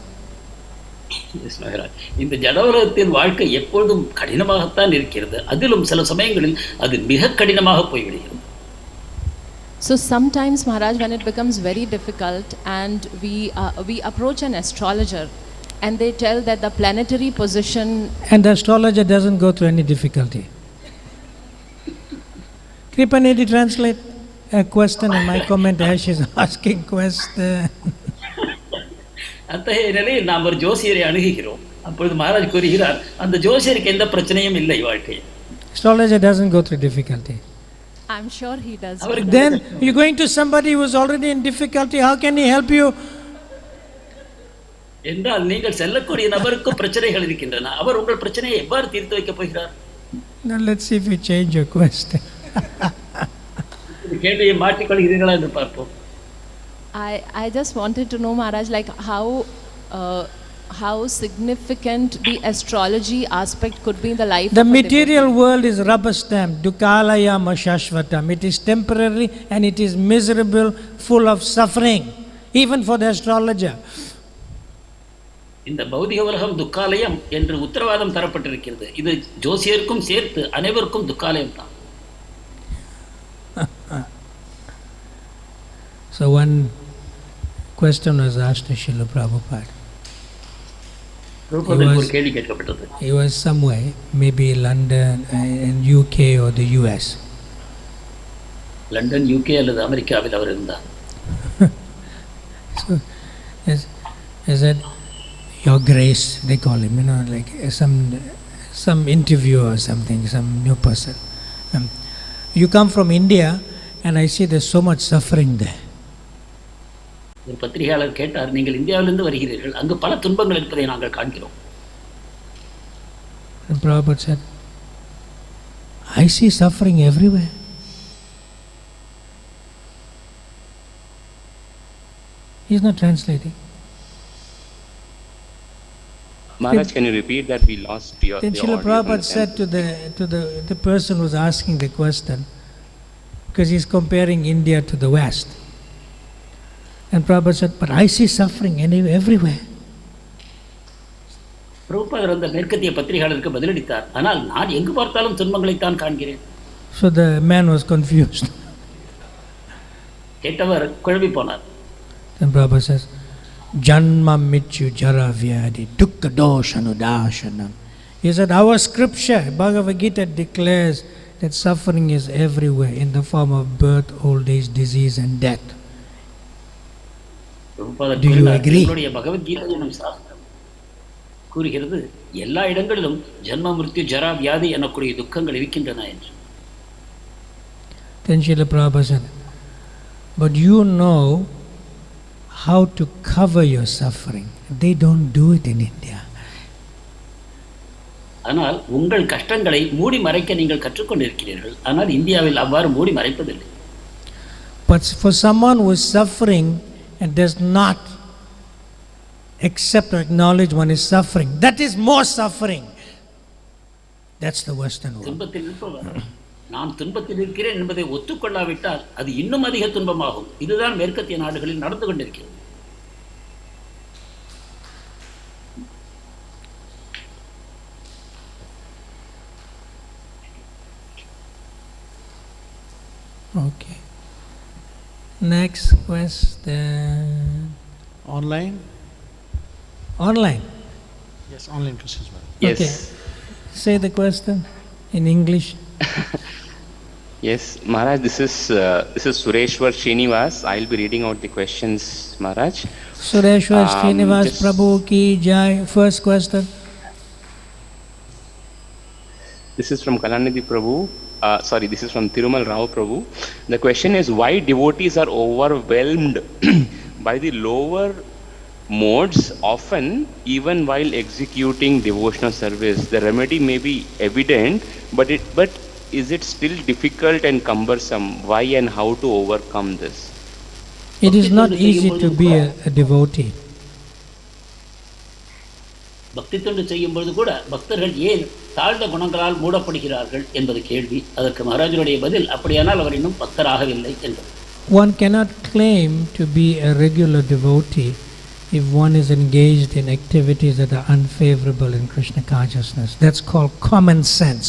Yes, Maharaj. இந்த ஜடவலகத்தின் வாழ்க்கை எப்பொழுதும் கடினமாகத்தான் இருக்கிறது. அதிலும் சில சமயங்களில் அது மிக கடினமாக போய்விடுகிறது. So sometimes, Maharaj, when it becomes very difficult and we approach an astrologer and they tell that the planetary position... And the astrologer doesn't go through any difficulty. Kripanidhi, translate a question and my comment as she's asking question. அத்தகைய நிலையில் நாம் ஒரு ஜோசியரை அணுகுகிறோம். அப்பொழுது மகாராஜ் கூறுகிறார், அந்த ஜோசியருக்கு எந்த பிரச்சனையும் இல்லை வாழ்க்கையில். Astrologer doesn't go through difficulty. I'm sure he does. Then you're going to somebody who is already in difficulty, how can he help you? என்றால் நீங்கள் செல்லக்கூடிய நபருக்கும் பிரச்சனைகள் இருக்கின்றன. அவர் உங்கள் பிரச்சனையை எவ்வாறு தீர்த்து வைக்கப் போகிறார்? Now let's see if you change your question. இந்த கேள்வியை மாற்றிக்கொள்கிறீர்களா என்று பார்ப்போம். I just wanted to know, Maharaj, like how significant the astrology aspect could be in the life The of a material world is rubber stamped, dukkhalayam ashashvatam. It is temporary and it is miserable, full of suffering, even for the astrologer. இந்த பௌதிக உலகம் துக்காலயம் என்று உத்தரவாதம் தரப்பட்டிருக்கிறது. இது ஜோசியருக்கும் சேர்த்து அனைவருக்கும் துக்காலயம் தான். So one question was asked to Srila Prabhupada. பிரபுபாதருக்கு ஒரு கேள்வி கேட்கப்பட்டது. He was somewhere, maybe London and UK or the US. London, UK அல்லது அமெரிக்காவில் அவர் இருந்தார். So he said, Your Grace, they call him, like some interview or something, some new person. You come from India and I see there's so much suffering there. ஒரு பத்திரிகையாளர் கேட்டார், நீங்கள் இந்தியாவிலிருந்து வருகிறீர்கள், அங்கு பல துன்பங்கள் இருப்பதை நாங்கள் காண்கிறோம். And Prabhupada said, I see suffering everywhere. He's not translating. Maharaj, can you repeat that? We lost your. Then Srila Prabhupada said to the person who was asking the question, because he's comparing India to the West. And Prabhupada said, but I see suffering everywhere. பிரபுபாதர் அந்த மேற்கத்திய பத்திரிகையாளருக்கு பதிலளித்தார், ஆனால் நான் எங்கு பார்த்தாலும் துன்பங்களைத்தான் காண்கிறேன். So the man was confused. கேட்டவர் குழம்பி போனார். Then Prabhupada says, Janma mityu jara vyadi dukkha doshanudashanam. He said, our scripture, Bhagavad Gita, declares that suffering is everywhere in the form of birth, old age, disease and death. Do you agree? Bhagavad Gita என்னும் சாஸ்திரம் கூறுகிறது, எல்லா இடங்களிலும் ஜன்ம மிருத்யு ஜரா வியாதி எனக்கூடிய துக்கங்கள் இருக்கின்றன என்று. Then Srila Prabhupada said, but you know how to cover your suffering. They don't do it in India. ஆனால் உங்கள் கஷ்டங்களை மூடி மறைக்க நீங்கள் கற்றுக்கொண்டிருக்கிறீர்கள், ஆனால் இந்தியாவில் அவ்வாறு மூடி மறைப்பதில்லை. But for someone who is suffering and does not accept or acknowledge one is suffering, that is more suffering. That's the Western world. துன்பத்தில் இருப்பவர் நான் துன்பத்தில் இருக்கிறேன் என்பதை ஒத்துக்கொள்ளாவிட்டால் அது இன்னும் அதிக துன்பமாகும். இதுதான் மேற்கத்திய நாடுகளில் நடந்து கொண்டிருக்கிறது. Okay. Next question. Online? Online. Yes, online questions. Yes. Okay. Say the question in English. Yes, Maharaj, this is Sureshwar Srinivas. I'll be reading out the questions, Maharaj. Sureshwar Srinivas Prabhu ki jai. First question. This is from Kalanidhi Prabhu. This is from Thirumal Rao Prabhu. The question is, why devotees are overwhelmed by the lower modes often even while executing devotional service? The remedy may be evident, but is it still difficult and cumbersome? Why and how to overcome this? It is not easy to be a devotee. பக்தி தொண்டு செய்யும் பொழுது கூட பக்தர்கள் ஏன் தாழ்ந்த குணங்களால் மூடப்படுகிறார்கள் என்பது கேள்வி. அதற்கு மகாராஜனுடைய பதில், அப்படியானால் அவர் இன்னும் பக்தராகவில்லை என்பது. One cannot claim to be a regular devotee if one is engaged in activities that are unfavorable in Krishna consciousness. That's called common sense.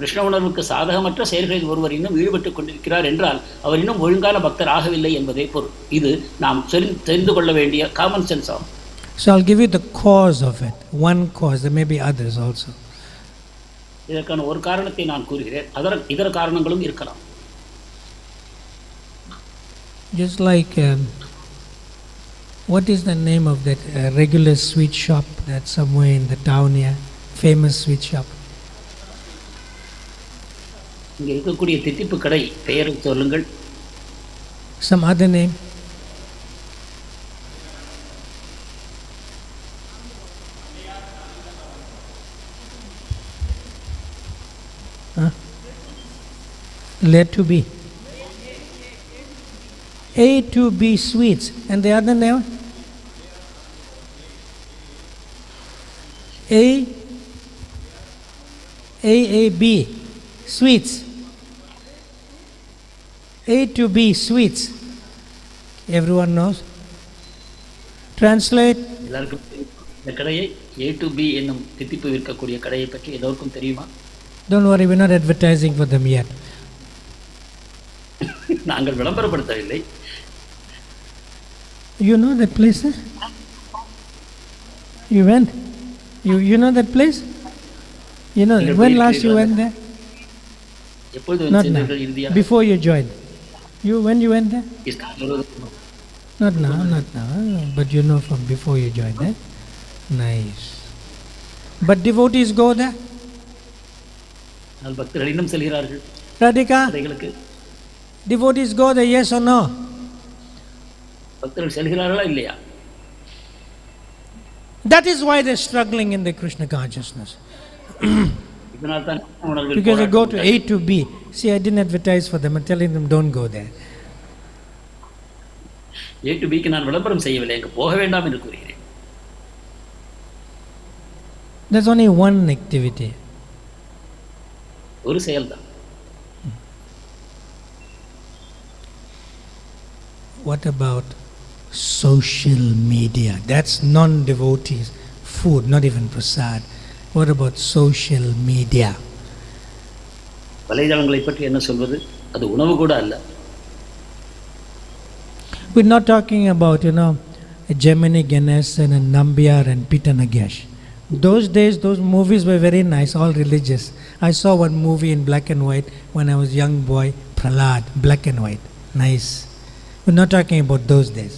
Krishna உணர்வுக்கு சாதகமற்ற செயல்களில் ஒருவர் இன்னும் ஈடுபட்டுக் கொண்டிருக்கிறார் என்றால் அவர் இன்னும் ஒழுங்கான பக்தர் ஆகவில்லை என்பதே பொருள். இது நாம் தெரிந்து கொள்ள வேண்டிய காமன் சென்ஸ் ஆகும். So I'll give you the cause of it. One cause. There may be others also. இதற்கான ஒரு காரணத்தை நான் கூறுகிறேன். இதர காரணங்களும் இருக்கலாம். Just like what is the name of that regular sweet shop that's somewhere in the town here? Famous sweet shop. இங்கே இருக்கக்கூடிய தித்திப்பு கடை பெயரை சொல்லுங்கள். Some other name. Let to be. A to B sweets. And the other name? A-B sweets. A to B sweets. Everyone knows? Translate. எல்லாருக்கும் இந்த கடையை A to B என்னும் தித்திப்பு விற்கக்கூடிய கடையை பற்றி எதற்கும் தெரியுமா? Don't worry, we're not advertising for them yet. நாங்கள் விளம்பரப்படுத்தவில்லை. You know that place? You went? You know that place? You know, when last you went there? Not now. Before you joined. When you went there? Not now. But you know from before you joined, eh? Nice. But devotees go there? பக்தர்கள் இன்னும் செல்கிறார்கள். Radhika? Devotees go there, yes or no? பக்தர்கள் செல்கிறார்களா இல்லையா? That is why they're struggling in the Krishna consciousness. இதனால் தான் உணர்வில் Because they go to போராட்டம் A to B. See, I didn't advertise for them. I'm telling them, don't go there. A to B க்கு நான் விளம்பரம் செய்யவில்லை, அங்கு போக வேண்டாம் என்று கூறுகிறேன். There's only one activity. ஒரு செயல்தான். What about social media? That's non-devotees. Food, not even prasad. What about social media? வலைதளங்களை பற்றி என்ன சொல்வது? அது உணவு கூட அல்ல. We're not talking about, Gemini Ganesan and Nambiar and Peter Nagesh. Those days, those movies were very nice, all religious. I saw one movie in black and white when I was young boy, Prahlad, black and white. Nice. We're not talking about those days.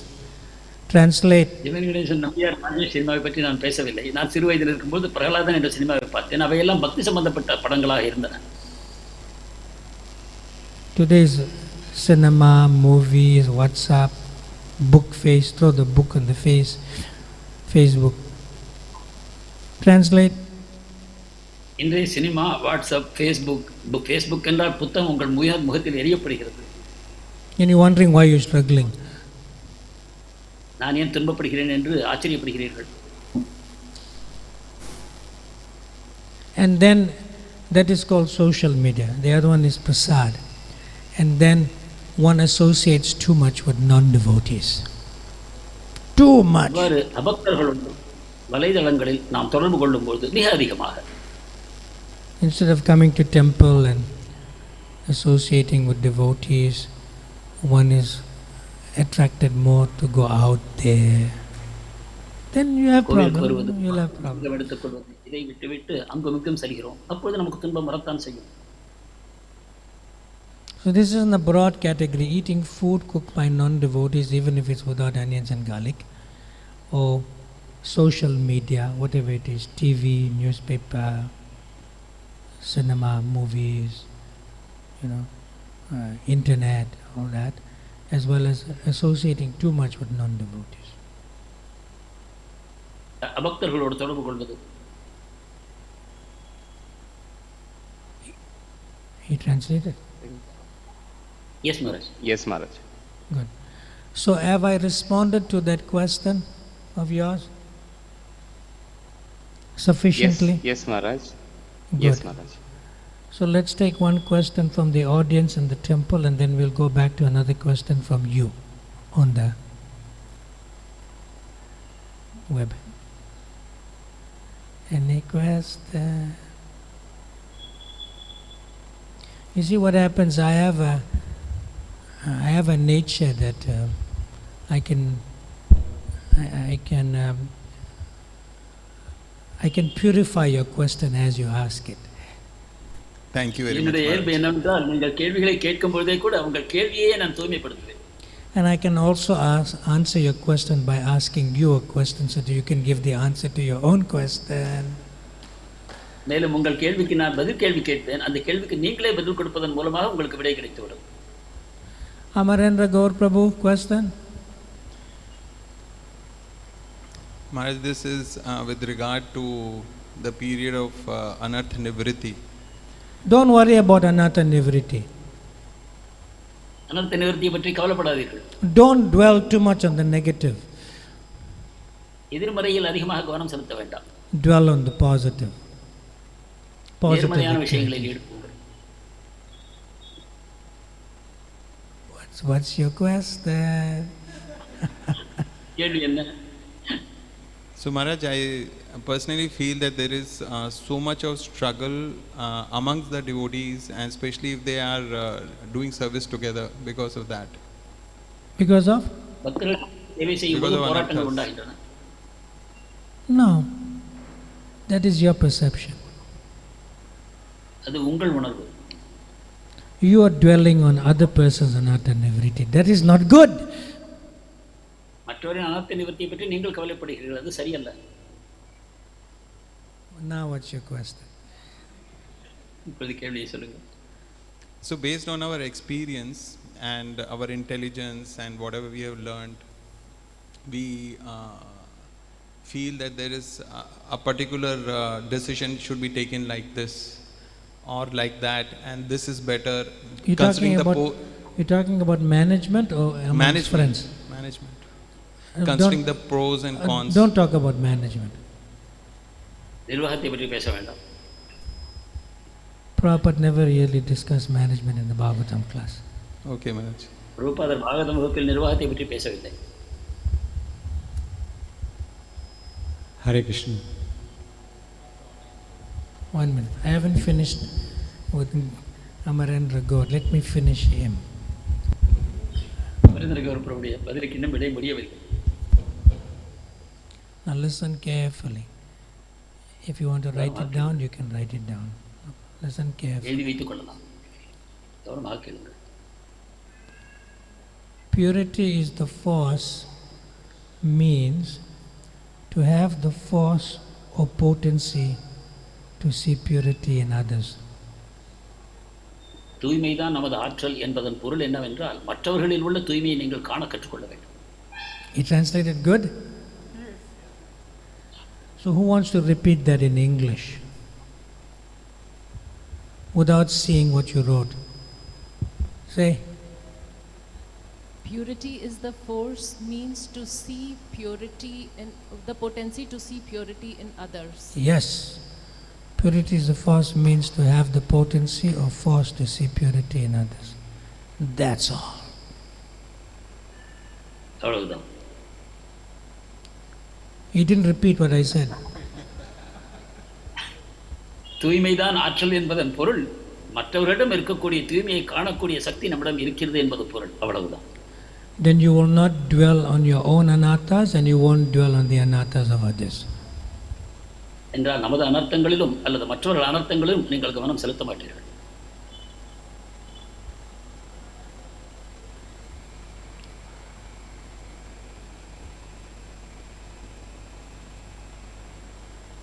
Translate. Gemini Ganesan Nambiar Rajesh சினிமாவை பற்றி நான் பேசவில்லை. நான் சிறு வயதில் இருக்கும்போது பிரகலாதன் என்ற சினிமாவை பார்த்தேன். அவையெல்லாம் பக்தி சம்பந்தப்பட்ட படங்களாக இருந்தன. Today's cinema, movies, WhatsApp, book face, throw the book on the face, Facebook. Translate. இன்றைய சினிமா, வாட்ஸ்அப், ஃபேஸ்புக் என்றால் புத்தகம் உங்கள் முகத்தில் எரியப்படுகிறது. And you're wondering why you're struggling. நான் ஏன் துன்பப்படுகிறேன் என்று ஆச்சரியப்படுகிறீர்கள். And then that is called social media. The other one is prasad. And then one associates too much with non-devotees. Too much. இவ்வாறு அபக்தர்களோடு வலைதளங்களில் நாம் தொடர்பு கொள்ளும்போது மிக அதிகமாக, Instead of coming to temple and associating with devotees, one is attracted more to go out there. Then you have problem. You'll have problem. எடுத்துக்கொள்வது, இதை விட்டுவிட்டு அங்குமிக்கும் செல்கிறோம். அப்பொழுது நமக்கு துன்பம் வரத்தான் செய்யும். So this is in the broad category, eating food cooked by non-devotees, even if it's without onions and garlic, or social media, whatever it is, TV, newspaper, cinema, movies, internet, all that, as well as associating too much with non-devotees. அபக்தர்களோடு தொடர்பு கொள்வது. He translated? Yes, Maharaj. Yes, Maharaj. Good. So have I responded to that question of yours sufficiently? Yes, Maharaj. Good. Yes, Maharaj. So let's take one question from the audience in the temple, and then we'll go back to another question from you on the web. Any question? You see what happens? I have a nature that I can purify your question as you ask it. Thank you very much. என்னுடைய இயல்பு என்னவென்றால், நீங்கள் கேள்விகளை கேட்கும் பொழுதே கூட உங்கள் கேள்வியே நான் தூய்மைப்படுத்துவேன். And I can also answer your question by asking you a question so that you can give the answer to your own question. மேலும் உங்கள் கேள்விக்கு நான் பதில் கேள்வி கேட்பேன். அந்த கேள்விக்கு நீங்களே பதில் கொடுப்பதன் மூலமாக உங்களுக்கு விடை கிடைத்துவிடும். Amarendra Gaur Prabhu, question? Maharaj, this is with regard to the period of anartha nivritti. Don't worry about anartha nivritti. அனர்த்த நிவர்த்தியை பற்றி கவலைப்படாதீர்கள். Don't dwell too much on the negative. எதிர்மறையில் அதிகமாக கவனம் செலுத்த வேண்டாம். Dwell on the positive. நேர்மறையான விஷயங்களில் ஈடுபடுங்கள். What's your question? கேள்வி என்ன? So Maharaj, I personally feel that there is so much of struggle amongst the devotees, and especially if they are doing service together because of that. Because of? பக்தர்கள் சேவை செய்யும் போது போராட்டங்கள் உண்டாகின்றன. No. That is your perception. அது உங்கள் உணர்வு. You are dwelling on other person's anartha nivritti. That is not good. மற்றவரின் அனர்த்த நிவர்த்தியை பற்றி நீங்கள் கவலைப்படுகிறீர்கள், அது சரியல்ல. Now what's your question? இப்போது கேள்வியை சொல்லுங்கள். So based on our experience and our intelligence and whatever we have learned, we feel that there is a particular decision should be taken like this or like that, and this is better. You're talking about management or amongst friends? Management. Considering the pros and cons. Don't talk about management. Prabhupada never really discussed management in the Bhagavatam class. Okay, Maharaj. Prabhupada Bhagavatam வகுப்பில் நிர்வாகத்தை பற்றி பேசவில்லை. Hare Krishna. 1 minute. I haven't finished with Amarendra Gaur. Let me finish him. Amarendra Gaur Prabhuடைய பதிலுக்கு இன்னும் விடை முடியவில்லை. Now listen carefully. If you want to write it down, you can write it down. Listen carefully. எழுதி வைத்துக் கொள்ளலாம். கவனமாக கேளுங்கள். Purity is the force, means to have the force or potency to see purity in others. தூய்மைதான் நமது ஆற்றல் என்பதன் பொருள் என்னவென்றால் மற்றவர்களில் உள்ள தூய்மையை நீங்கள் காண கற்றுக்கொள்ள வேண்டும். He translated good? So who wants to repeat that in English without seeing what you wrote? Say. Purity is the force, means to see purity in the potency to see purity in others. Yes. Purity is the force, means to have the potency or force to see purity in others. That's all. அவ்வளவுதான். He didn't repeat what I said. தூய்மைதான் ஆற்றல் என்பதன் பொருள் மற்றவரிடம் இருக்கக்கூடிய தூய்மையை காணக்கூடிய சக்தி நம்மிடம் இருக்கிறது என்பது பொருள். அவ்வளவுதான். Then you will not dwell on your own anarthas and you won't dwell on the anarthas of others. என்றால் நமது அனர்த்தங்களிலும் அல்லது மற்றவர்கள் அனர்த்தங்களிலும் நீங்கள் கவனம் செலுத்த மாட்டீர்கள்.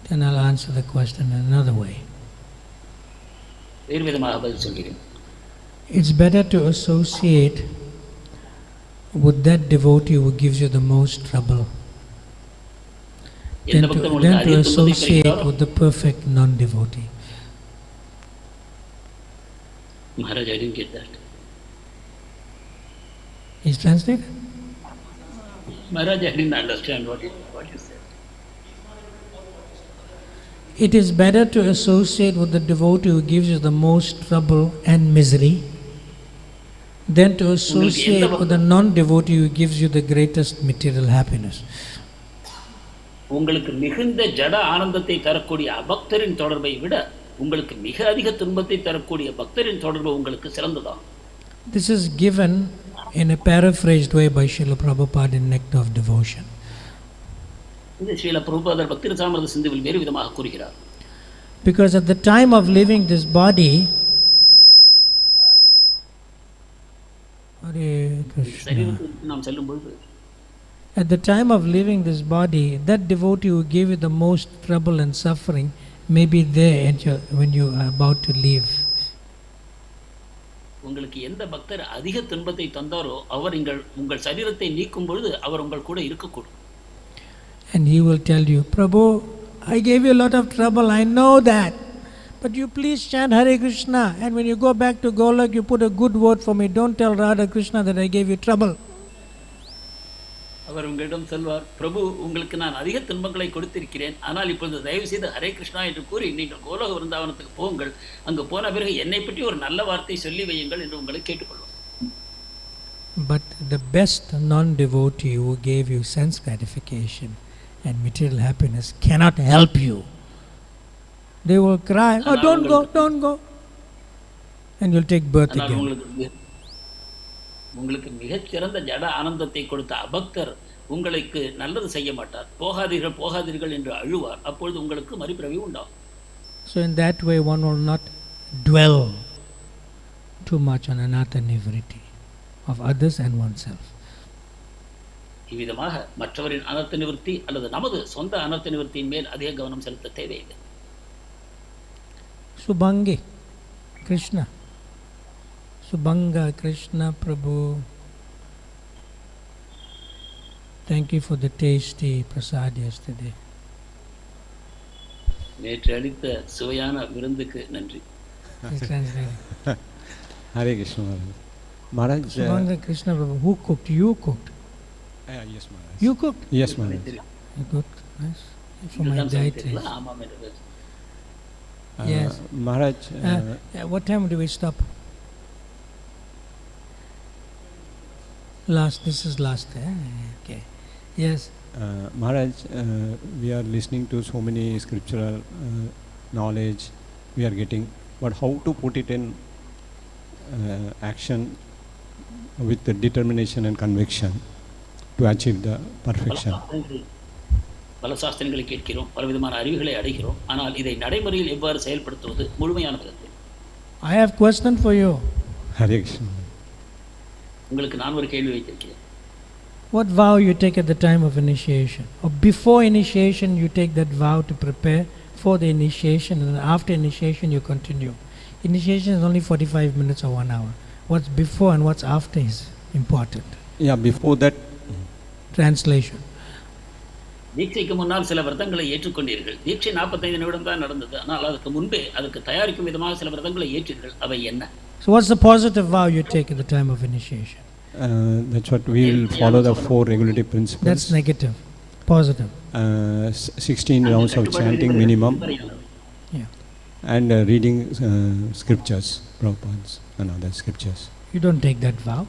Then I'll answer the question in another way. வேறு விதமாக பதில் சொல்கிறேன். It's better to associate with that devotee who gives you the most trouble than to associate with the perfect non-devotee. Maharaj, I didn't get that. Is translated? Maharaj, I didn't understand what you said. It is better to associate with the devotee who gives you the most trouble and misery than to associate with the non-devotee who gives you the greatest material happiness. உங்களுக்கு மிகுந்த ஜட ஆனந்தத்தை தரக்கூடிய அபக்தரின் தொடர்பை விட உங்களுக்கு மிக அதிக துன்பத்தை தரக்கூடிய பக்தரின் தொடர்பு உங்களுக்கு சிறந்ததாகும். This is given in a paraphrased way by Srila Prabhupada in Nectar of Devotion. இந்த ஸ்ரீல பிரபுபாதர் பக்தி ரசாமிர்த சிந்துவில் வேறு விதமாக கூறுகிறார். Because at the time of leaving this body, Hare Krishna. நாம் செல்லும் பொழுது At the time of leaving this body, that devotee who gave you the most trouble and suffering may be there when you are about to leave. உங்களுக்கு எந்த பக்தர் அதிக துன்பத்தை தந்தாரோ அவர் உங்கள் சரீரத்தை நீக்கும் பொழுது அவர் உங்கள் கூட இருக்கக்கூடும். And he will tell you, Prabhu, I gave you a lot of trouble, I know that. But you please chant Hare Krishna. And when you go back to Golok, you put a good word for me. Don't tell Radha Krishna that I gave you trouble. அவர் உங்களிடம் சொல்வார், பிரபு உங்களுக்கு நான் அதிக துன்பங்களை கொடுத்திருக்கிறேன், ஆனால் இப்பொழுது தயவு செய்து ஹரே கிருஷ்ணா என்று கூறி நீங்கள் கோலோக விருந்தாவனத்துக்கு போங்கள், அங்கு போன பிறகு என்னை பற்றி ஒரு நல்ல வார்த்தை சொல்லி வையுங்கள் என்று உங்களை கேட்டுக்கொள்வார். But the best non-devotee who gave you sense gratification and material happiness cannot help you. They will cry, oh, don't go. And you'll take birth again. உங்களுக்கு மிகச்சிறந்த ஜட ஆனந்தத்தை கொடுத்த அபக்தர் உங்களுக்கு நல்லது செய்ய மாட்டார், போகாதீர்கள் என்று அழுவார், அப்பொழுது உங்களுக்கு மறுபிறவி உண்டாகும். So in that way one will not dwell too much on anartha nivriti of others and oneself. இவ்விதமாக மற்றவரின் அனர்த்த நிவர்த்தி அல்லது நமது சொந்த அனர்த்த நிவர்த்தியின் மேல் அதிக கவனம் செலுத்த தேவையில்லை. Subhangi Krishna, Subhanga Krishna Prabhu. Thank you for the tasty prasad yesterday. நேற்று அளித்த சுவையான விருந்துக்கு நன்றி. He's translating. Hare Krishna Maharaj. Maharaj. Subhanga Krishna Prabhu, who cooked? You cooked? Yes Maharaj. You cooked? Yes Maharaj. You cooked? Nice. For my dietaries. ஆமாம் என்று பேச. Yes. Maharaj. What time do we stop? This is last. Okay. Yes. Maharaj, we are listening to so many scriptural knowledge we are getting, but how to put it in action with the determination and conviction to achieve the perfection? பல சாஸ்திரங்களை கேட்கிறோம், பலவிதமான அறிவுகளை அடைகிறோம், ஆனால் இதை நடைமுறையில் எவ்வாறு செயல்படுத்துவது முழுமையான விதத்தில்? I have question for you. Hare Krishna. உங்களுக்கு நான் ஒரு கேள்வி வைத்திருக்கிறேன். What vow you take at the time of initiation? Or before initiation you take that vow to prepare for the initiation, and after initiation you continue. Initiation is only 45 minutes or 1 hour. What's before and what's after is important. Yeah, before that. Translation. தீட்சைக்கு முன்னால் சில விரதங்களை ஏற்றுக்கொண்டீர்கள். தீட்சை 45 நிமிடம் தான் நடந்தது, ஆனால் அதுக்கு முன்பே அதுக்கு தயாரிக்கும் விதமாக சில விரதங்களை ஏற்றீர்கள். அவை என்ன? So what's the positive vow you take at the time of initiation? That's what we will follow the 4 regulative principles. That's negative. Positive. 16 rounds of chanting minimum. Yeah. And reading scriptures, Prabhupada's and other scriptures. You don't take that vow?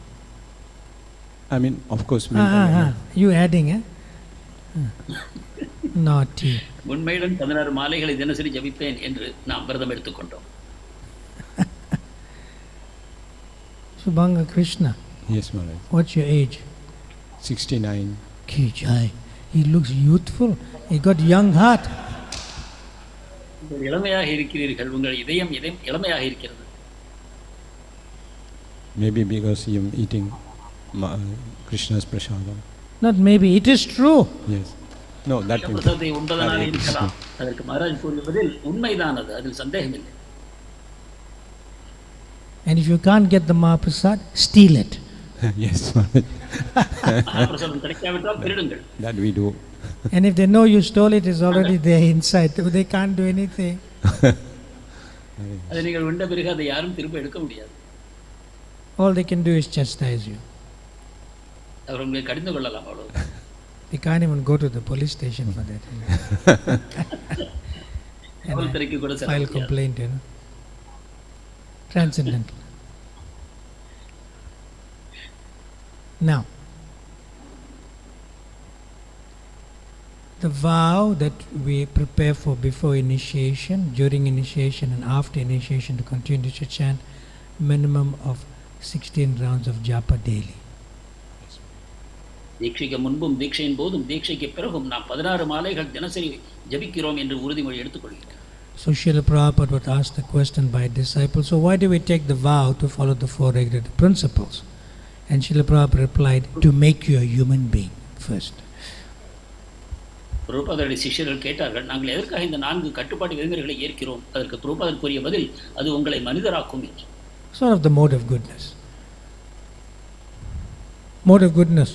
I mean, of course. You adding, eh? Naughty. உண்மையுடன் 16 மாலைகளை தினசரி ஜபிப்பேன் என்று நாம் விரதம் எடுத்துக்கொண்டோம். Subhanga Krishna. Yes, Maharaj. What's your age? 69. Kijai. He looks youthful. He got young heart. இளமையாக இருக்கிறீர்கள். உங்கள் இதயம் இளமையாக இருக்கிறது. Maybe because you are eating Krishna's prasadam. Not maybe. It is true. Yes. No, that is. பிரசாதத்தை உண்பதனாலே இருக்கலாம். அதற்கு மகாராஜ் கூறிய பதில் உண்மைதான், அதில் சந்தேகம் இல்லை. And if you can't get the Mahaprasad, steal it. Yes. பிரசாதம் கிடைக்காவிட்டால் திருடுங்கள். That we do. And if they know you stole it, it's already there inside. They can't do anything. அதை நீங்கள் உண்ட பிறகு அதை யாரும் திரும்ப எடுக்க முடியாது. All they can do is chastise you. அவர் உங்களை கடிந்து கொள்ளலாம், அவ்வளவு. They can't even go to the police station for that. And file complaint, you know. Transcendental. Now, the vow that we prepare for before initiation, during initiation and after initiation to continue to chant minimum of 16 rounds of japa daily. தீட்சைக்கு முன்பும் தீட்சையின் போதும் தீட்சைக்கு பிறகும் நாம் 16 மாலைகள் தினசரி ஜபிக்கிறோம் என்று உறுதிமொழி எடுத்துக்கொள்கிறோம். So Srila Prabhupada would ask the question by a disciple, so why do we take the vow to follow the 4 regulative principles? And Srila Prabhupada replied, to make you a human being first. பிரபுபாதருடைய சிஷ்யர்கள் கேட்டார்கள், நாங்கள் எதற்காக இந்த 4 கட்டுப்பாட்டு விதிமுறைகளை ஏற்கிறோம்? அதற்கு பிரபுபாதர் கூறிய பதில், அது உங்களை மனிதராக்கும் என்று. Sort of the mode of goodness. Mode of goodness.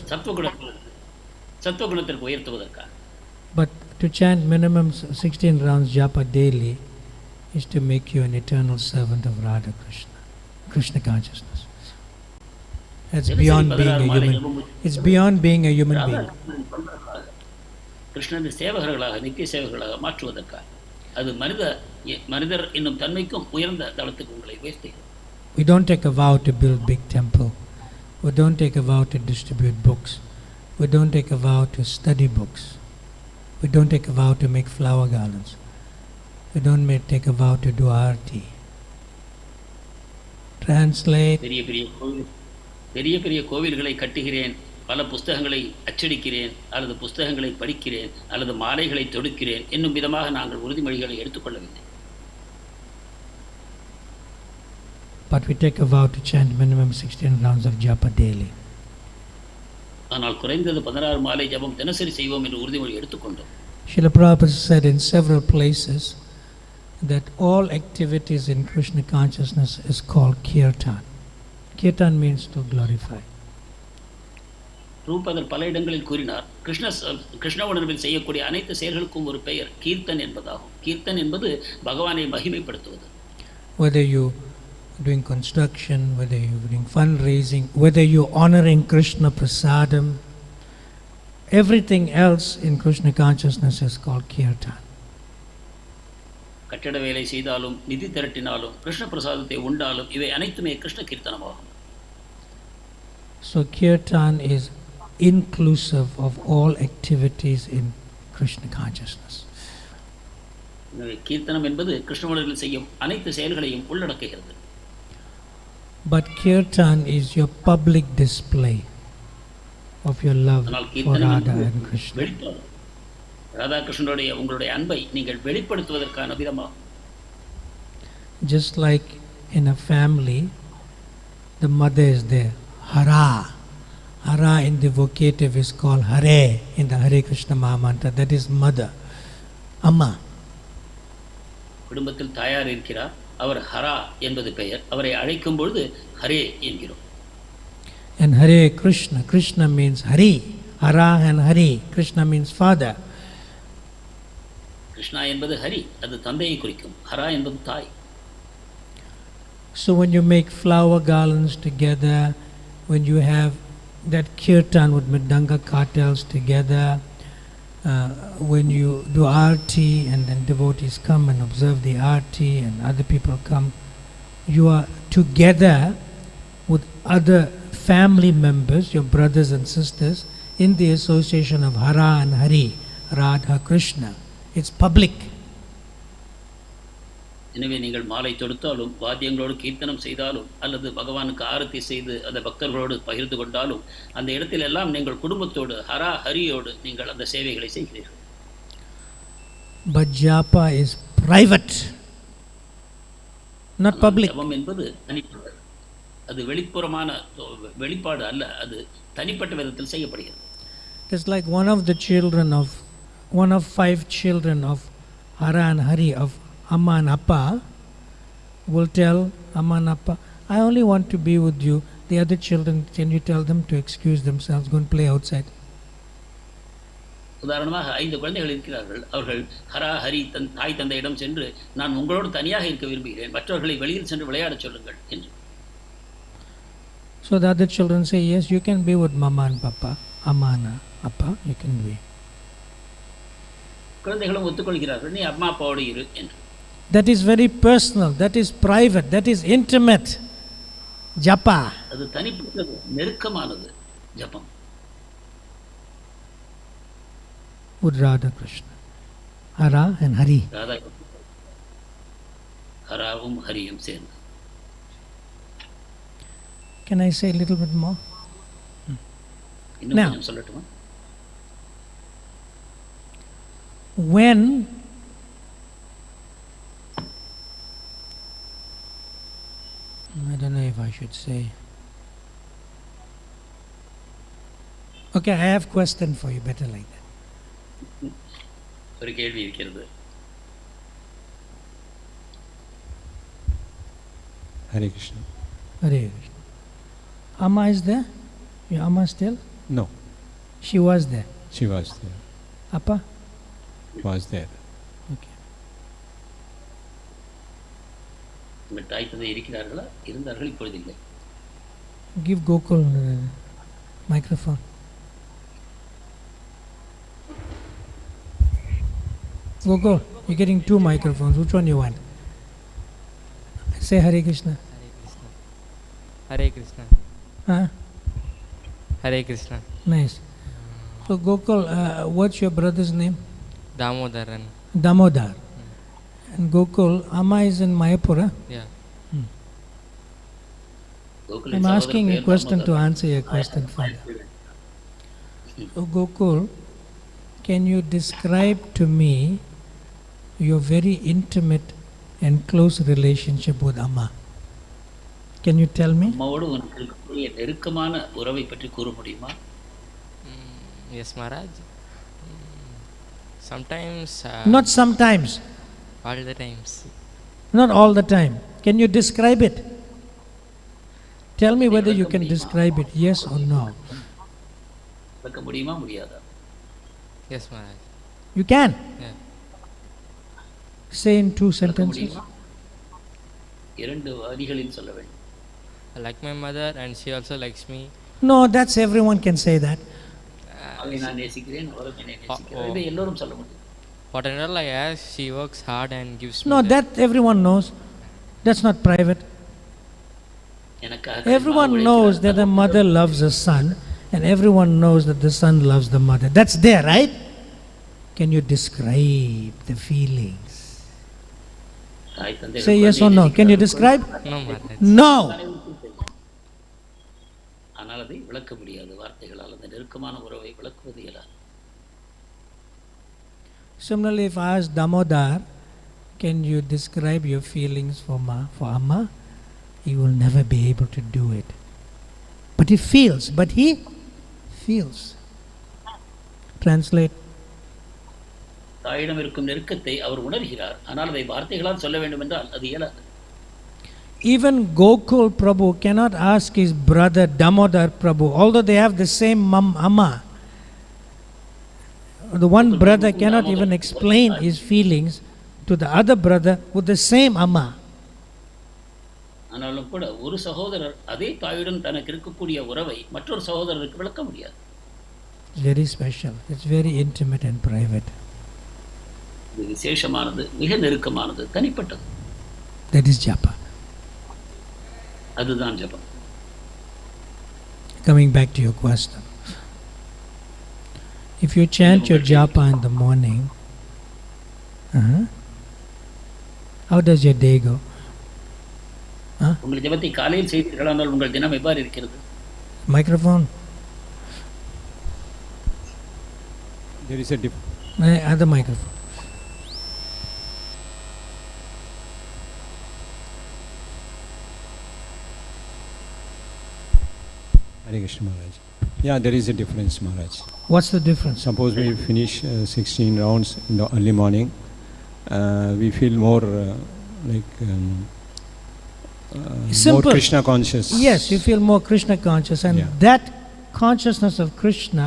சத்துவகுணத்திற்கு உயர்த்துவதற்காக. But to chant minimum 16 rounds japa daily is to make you an eternal servant of Radha Krishna, Krishna consciousness. It's beyond being a human. It's beyond being a human being. கிருஷ்ணனின் சேவகர்களாக, நித்திய சேவகர்களாக மாற்றுவதற்காக. அது மனிதர் என்னும் தன்மைக்கும் உயர்ந்த தளத்துக்கு உங்களை உயர்த்துகிறது. We don't take a vow to build big temple. We don't take a vow to distribute books. We don't take a vow to study books. We don't take a vow to make flower garlands. We don't take a vow to do arati. Translate. பெரிய பெரிய கோவில்களை கட்டுகிறேன், பல புஸ்தகங்களை அச்சடிக்கிறேன், அல்லது புஸ்தகங்களை படிக்கிறேன், அல்லது மாலைகளை தொடுக்கிறேன் என்னும் விதமாக நாங்கள் உறுதிமொழிகளை எடுத்துக்கொள்ளவில்லை. But we take a vow to chant minimum 16 rounds of japa daily. ஆனால் குறைந்தது 16 மாலை ஜபம் தினசரி செய்வோம் என்று உறுதிமொழி எடுத்துக்கொண்டோம். Srila Prabhupada said in several places that all activities in Krishna consciousness is called kirtan. Kirtan means to glorify. ரூபதர் பல இடங்களில் கூறினார், கிருஷ்ண உணர்வில் செய்யக்கூடிய அனைத்து செயல்களுக்கும் ஒரு பெயர் கீர்த்தன் என்பதாகும். கீர்த்தன் என்பது பகவானை மகிமைப்படுத்துவது. Whether you doing construction, whether you're doing fundraising, whether you're honoring Krishna prasadam, everything else in Krishna consciousness is called kirtan. கட்டட வேலை செய்தாலும் நிதி திரட்டினாலும் கிருஷ்ண பிரசாதத்தை உண்டாலும் இவை அனைத்துமே Krishna கீர்த்தனமாகும். So kirtan is inclusive of all activities in Krishna consciousness. கீர்த்தனம் என்பது கிருஷ்ண உணர்வில் செய்யும் அனைத்து செயல்களையும் உள்ளடக்குகிறது. But kirtan is your public display of your love for Radha and Krishna. Radha கிருஷ்ணனுடைய உங்களுடைய அன்பை நீங்கள் வெளிப்படுத்துவதற்கான விதமாகும். Just like in a family, the mother is there, Hara. Hara in the vocative is called Hare in the Hare Krishna Mahamantra. That is mother, Amma. குடும்பத்தில் தாயார் இருக்கிறார், அவர் ஹரா என்பது பெயர். அவரை அழைக்கும் பொழுது ஹரே என்கிறோம். And Hare Krishna, Krishna means Hari. Hara and Hari, Krishna means father. Krishna என்பது ஹரி, அது தந்தையை குறிக்கும். ஹரா என்பது தாய். So when you make flower garlands together, when you have that kirtan with mridanga cartels together, when you do arti and then devotees come and observe the arti and other people come, you are together with other family members, your brothers and sisters, in the association of Hara and Hari, Radha, Krishna. It's public. எனவே நீங்கள் மாலை தொடுத்தாலும் வாத்தியங்களோடு கீர்த்தனம் செய்தாலும் அல்லது பகவானுக்கு ஆரத்தி செய்து அந்த பக்தர்களோடு பகிர்ந்து கொண்டாலும் அந்த இடத்தில் எல்லாம் நீங்கள் குடும்பத்தோடு ஹரா ஹரியோடு நீங்கள் அந்த சேவைகளை செய்கிறீர்கள். But japa is private, not public. ஜபம் என்பது தனிப்பட்டது, அது வெளிப்பாடு அல்ல, அது தனிப்பட்ட விதத்தில் செய்யப்படுகிறது. It's like one of 5 children of Hara and Hari, of Amma and Appa, will tell Amma and Appa, I only want to be with you. The other children, can you tell them to excuse themselves, go and play outside? உதாரணமாக 5 குழந்தைகள் இருக்கிறார்கள். அவர்கள் ஹரா ஹரி தாய் தந்தையிடம் சென்று, நான் உங்களோடு தனியாக இருக்க விரும்புகிறேன், மற்றவர்களை வெளியில் சென்று விளையாடச் சொல்லுங்கள் என்று. So the other children say, yes, you can be with Mama and Papa, Amma and Appa, you can be. குழந்தைகளும் ஒத்துக்கொள்கிறார்கள், நீ அம்மா அப்பாவோடு இரு என்று. That is very personal, that is private, that is intimate. Japa. அது தனிப்பட்டது, நெருக்கமானது ஜபம். With Radha Krishna, Hara and Hari. ஹராவும் ஹரியும் சேர்ந்து. Can I say a little bit more? இன்னும் கொஞ்சம் சொல்லட்டுமா? When I don't know if I should say. Okay, I have question for you, better like that. ஒரு கேள்வி இருக்கிறது. Hare Krishna. Hare Krishna. Amma is there? Your Amma still? No, She was there. she was there. Appa? Was there. Okay. உங்கள் தாய் தந்தை இருக்கிறார்களா? இருந்தார்கள், இப்பொழுது இல்லை. Give Gokul microphone. Gokul, you're getting 2 microphones. Which one you want? Say Hare Krishna. Hare Krishna. Huh? Hare Krishna. Nice. So Gokul, what's your brother's name? Damodaran. Damodar. And Gokul, Amma is in Mayapura. Yeah. I'm asking a question to answer your question further. So Gokul, can you describe to me your very intimate and close relationship with Amma? Can you tell me? அம்மாவோடு உனக்கு இருக்கக்கூடிய நெருக்கமான உறவை பற்றி கூற முடியுமா? Yes, Maharaj. Sometimes. Not sometimes. All the times. Not all the time. Can you describe it? Tell me whether you can describe it, yes or no. விளக்க முடியுமா முடியாதா? Yes, Maharaj. You can. Yeah. Say in 2 விளக்க sentences. முடியுமா? 2 வரிகளில் சொல்ல வேண்டும். I like my mother and she also likes me. No, that's everyone can say that. அவளை நான் நேசிக்கிறேன், அவரை என்னை நேசிக்கிறேன். இதை எல்லோரும் சொல்ல முடியும். Whatever I ask, she works hard and gives me. No, that everyone knows. That's not private. Everyone knows that the mother loves the son, and everyone knows that the son loves the mother. That's there, right? Can you describe the feelings? Say yes or no. Can you describe? No, Maharaj. No. ஆனால் அதை விளக்க முடியாது வார்த்தைகளால். அந்த நெருக்கமான உறவை விளக்குவது இயலாது. Similarly, if I ask Damodar, can you describe your feelings for Amma? He will never be able to do it. But he feels. Translate. தாயிடம் இருக்கும் நெருக்கத்தை அவர் உணர்கிறார். ஆனால் அதை வார்த்தைகளால் சொல்ல வேண்டும் என்றால் அது இயலாது. Even Gokul Prabhu cannot ask his brother Damodar Prabhu, although they have the same Amma. The one brother cannot even explain his feelings to the other brother with the same Amma. ஆனாலும் கூட ஒரு சகோதரர் அதே தாயுடன் தனக்கு இருக்கக்கூடிய உறவை மற்றொரு சகோதரருக்கு விளக்க முடியாது. It's very special. It's very intimate and private. இது விசேஷமானது, மிக நெருக்கமானது, தனிப்பட்டது. That is japa. அதுதான் ஜபம். Coming back to your question. If you chant your japa in the morning, how does your day go? உங்கள் ஜபத்தை காலையில் செய்தீர்களானால் உங்கள் தினம் எவ்வாறு இருக்கிறது? Microphone. There is a other microphone. Hare Krishna Maharaj. Yeah, there is a difference, Maharaj. What's the difference? Suppose we finish 16 rounds in the early morning, we feel more more Krishna conscious. Yes, you feel more Krishna conscious, and that consciousness of Krishna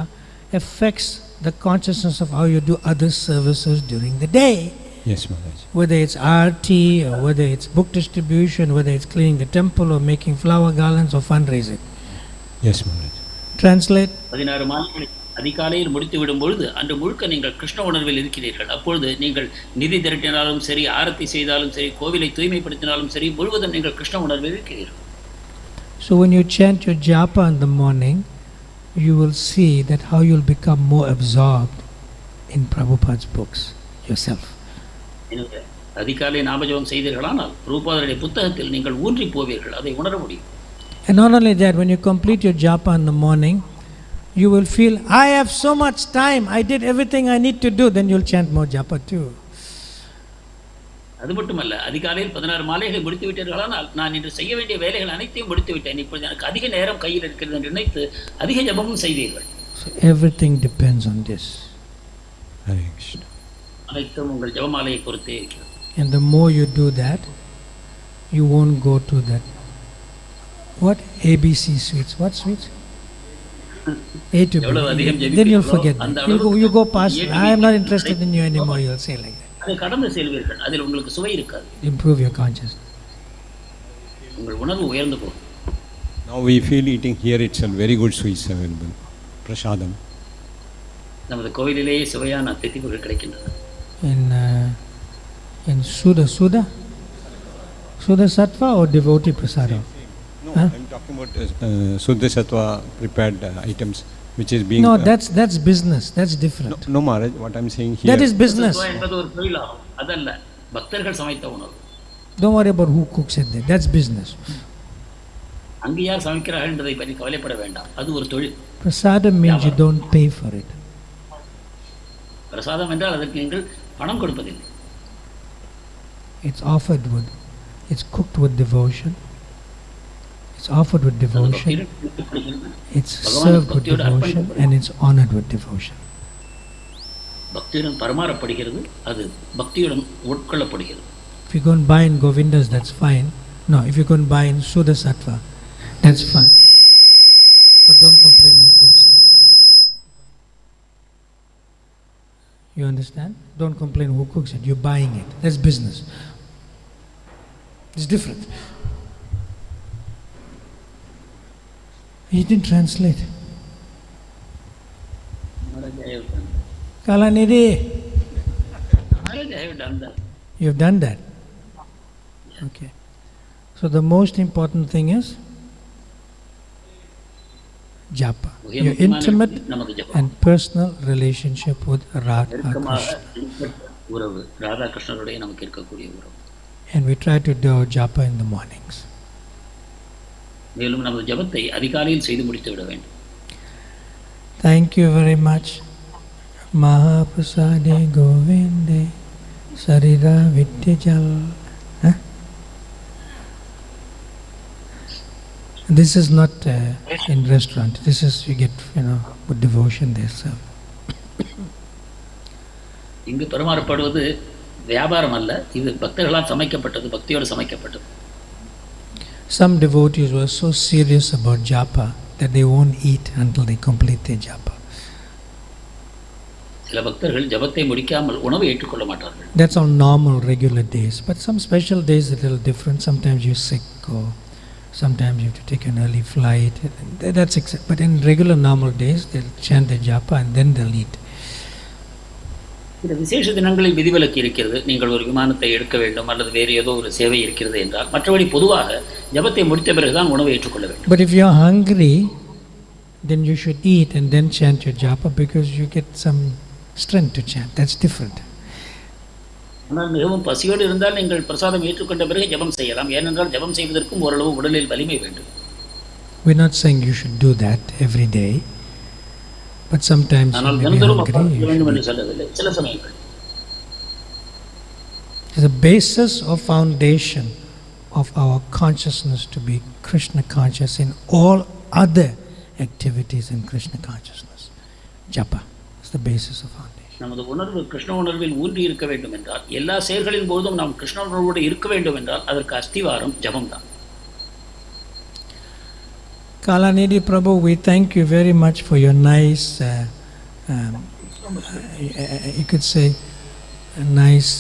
affects the consciousness of how you do other services during the day. Yes, Maharaj. Whether it's aarti, or whether it's book distribution, whether it's cleaning the temple or making flower garlands or fundraising. Yes, Maharaj. Translate. 16 மாதங்களை அதிகாலையில் முடித்து விடும் பொழுது அன்று முழுக்க நீங்கள் கிருஷ்ண உணர்வில் இருக்கிறீர்கள். அப்பொழுது நீங்கள் நிதி திரட்டினாலும் சரி, ஆரத்தி செய்தாலும் சரி, கோவிலை தூய்மைப்படுத்தினாலும் சரி, முழுவதும் நீங்கள் கிருஷ்ண உணர்வில் இருக்கிறீர்கள். So when you chant your japa in the morning, you will see that how you'll become more absorbed in Prabhupada's books yourself. அதிகாலை நாமஜபம் செய்தீர்களானால் பிரபுபாதருடைய புத்தகத்தில் நீங்கள் ஊன்றி போவீர்கள், அதை உணர முடியும். And not only that, when you complete your japa in the morning, you will feel, I have so much time, I did everything I need to do, then you'll chant more japa too. அது மட்டுமல்ல, அதிகாலையில் 16 மாலைகளை முடித்து விட்டீர்களானால் நான் இன்று செய்ய வேண்டிய வேலைகள் அனைத்தையும் முடித்து விட்டேன், இப்பொழுது எனக்கு அதிக நேரம் கையில் இருக்கிறது என்று நினைத்து அதிக ஜபமும் செய்தீர்கள். So everything depends on this. Hare Krishna. அனைத்தும் உங்கள் ஜபமாலையை பொறுத்தே இருக்கிறது. And the more you do that, you won't go to that. What? ABC sweets. What sweets? A to B. Then you'll forget that. You go past, I am not interested in you anymore, you'll say like that. அதை கடந்து செல்வீர்கள், அதில் உங்களுக்கு சுவை இருக்காது. Improve your consciousness. உங்கள் உணர்வு உயர்ந்து போகும். Now we feel eating here itself very good sweets available. Prasadam. நமது கோவிலிலேயே சுவையான தித்திப்புகள் கிடைக்கின்றன. In Suda Sattva or devotee prasadam? No, I'm talking about Suddha Sattva prepared items which is being... No, that's business. That's different. No, Maharaj, what I'm saying here... That is business. என்பது ஒரு தொழிலாகும். அதல்ல, பக்தர்கள் சமைத்த உணவு. Don't worry about who cooks it there. That's business. அங்கே யார் சமைக்கிறார்கள் என்பதை பற்றி கவலைப்பட வேண்டாம். அது ஒரு தொழில். Prasadam means you don't pay for it. பிரசாதம் என்றால் அதற்கு நீங்கள் பணம் கொடுப்பதில்லை. It's offered with, it's cooked with devotion. It's offered with devotion, it's served with devotion, and it's honored with devotion. பக்தியுடன் பரிமாறப்படுகிறது, அது பக்தியுடன் உட்கொள்ளப்படுகிறது. If you go and buy in Govindas, that's fine. No, if you go and buy in Suddha Sattva, that's fine. But don't complain who cooks it. You understand? Don't complain who cooks it. You're buying it. That's business. It's different. He didn't translate. Kalanidhi. Maharaj, I have done that. You've done that? Okay. So the most important thing is japa. Your intimate and personal relationship with Radha Krishna. And we try to do our japa in the mornings. Thank you very much. Mahaprasade Govinde Sarira Vidyajal. This is not in restaurant. This is, you get, with devotion they serve. இங்கு பரிமாறப்படுவது வியாபாரம் அல்ல, இது பக்தர்களால் சமைக்கப்பட்டது, பக்தியோடு சமைக்கப்பட்டது. Some devotees were so serious about japa that they won't eat until they complete their japa. சில பக்தர்கள் ஜபத்தை முடிக்காமல் உணவை ஏற்றுக்கொள்ள மாட்டார்கள். That's on normal, regular days. But some special days are a little different. Sometimes you're sick or sometimes you have to take an early flight. That's exact. But in regular, normal days, they'll chant the japa and then they'll eat. இந்த விசேஷ தினங்களில் விதிவிலக்கு இருக்கிறது. நீங்கள் ஒரு விமானத்தை எடுக்க வேண்டும் அல்லது வேறு ஏதோ ஒரு சேவை இருக்கிறது என்றால், மற்றபடி பொதுவாக ஜபத்தை முடித்த பிறகுதான் உணவை ஏற்றுக்கொள்ள வேண்டும். But if you're hungry, then you should eat and then chant your japa because you get some strength to chant. That's different. ஆனால் மிகவும் பசியோடு இருந்தால் நீங்கள் பிரசாதம் ஏற்றுக்கொண்ட பிறகு ஜபம் செய்யலாம். ஏனென்றால் ஜபம் செய்வதற்கும் ஓரளவு உடலில் வலிமை வேண்டும். We're not saying you should do that every day. But sometimes you may be hungry. It's the basis or foundation of our consciousness to be Krishna conscious in all other activities in Krishna consciousness. Japa is the basis of foundation. நமது உணர்வு கிருஷ்ண உணர்வில் ஊன்றி இருக்க வேண்டும் என்றால், எல்லா செயல்களின் போதும் நாம் கிருஷ்ண உணர்வோடு இருக்க வேண்டும் என்றால் அதற்கு அஸ்திவாரம் ஜபம் தான். Kalanidhi Prabhu, we thank you very much for your nice, you could say, a nice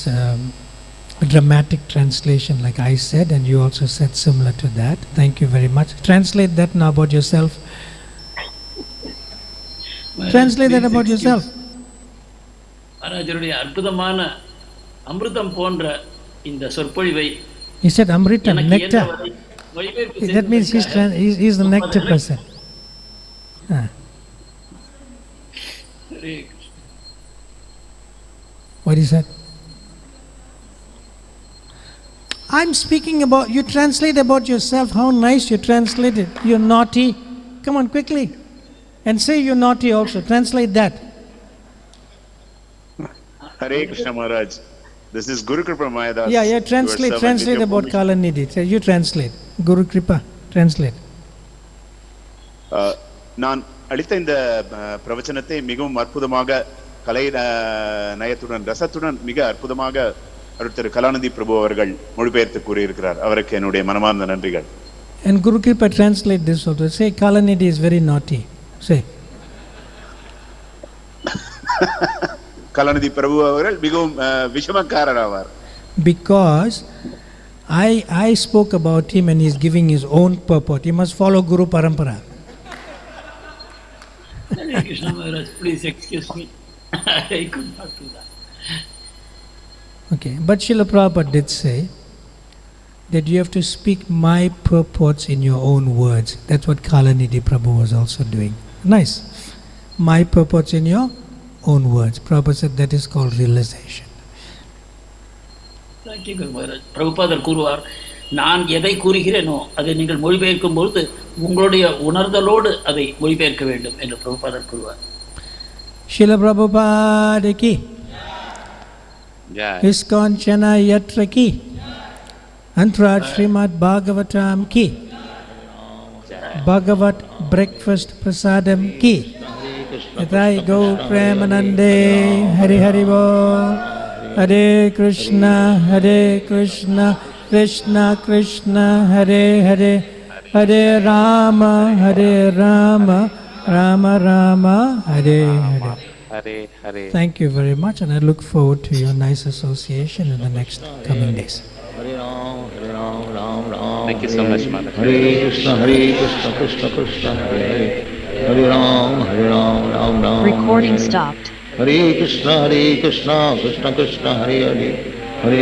dramatic translation like I said, and you also said similar to that. Thank you very much. Translate that now about yourself. Translate that about yourself. மகாராஜருடைய அற்புதமான அமிர்தம் போன்ற இந்த சொற்பொழிவை, He said Amritam, nectar. That means he's the nectar person. What is that? I'm speaking about, you translate about yourself, how nice you translated. You're naughty. Come on, quickly. And say you're naughty also. Translate that. Hare Krishna Maharaj. This is Guru Kripa Mayadas. Yeah, translate about Kalanidhi. You translate. Guru Kripa, translate. நான் அளித்த இந்த பிரவச்சனத்தை மிகவும் அற்புதமாக கலை நயத்துடன் ரசத்துடன் மிக அற்புதமாக திரு கலாநிதி பிரபு அவர்கள் மொழிபெயர்த்து கூறியிருக்கிறார். அவருக்கு என்னுடைய மனமார்ந்த நன்றிகள். And Guru Kripa translate this also. Say Kalanidhi is very naughty. Say. கலாநிதி பிரபு அவர்கள் மிகவும் விஷமக்காரர் ஆவார். Because I spoke about him and he's giving his own purport. He must follow Guru Parampara. Hare Krishna Maharaj, please excuse me. I could not do that. Okay, but Srila Prabhupada did say that you have to speak my purports in your own words. That's what Kalanidhi Prabhu was also doing. Nice. My purports in your own words. Prabhupada said that is called realization. Thank you, Maharaj. Prabhupada கூறுவார், நான் எதை கூறுகிறேனோ அதை நீங்கள் மொழிபெயர்க்கும் பொழுது உங்களுடைய உணர்தலோடு அதை மொழிபெயர்க்க வேண்டும் என்று பிரபுபாதர் கூறுவார். Srila Prabhupada ki ISKCON Chana Yatra ki Antraj Srimad Bhagavatam ki Bhagavat Breakfast Prasadam ki Yathai Go Premanande Hari Hari Bol Hare Krishna Krishna Krishna Hare Hare Hare Rama Rama Rama Hare Hare Hare Hare. Thank you very much, and I look forward to your nice association in the next coming days. Thank you so much, Maharaj. Hare Krishna, Krishna Krishna, Hare Hare. Hare Ram, Ram Ram. Recording stopped. Hare Krishna, Krishna Krishna, Hare Hare. Hare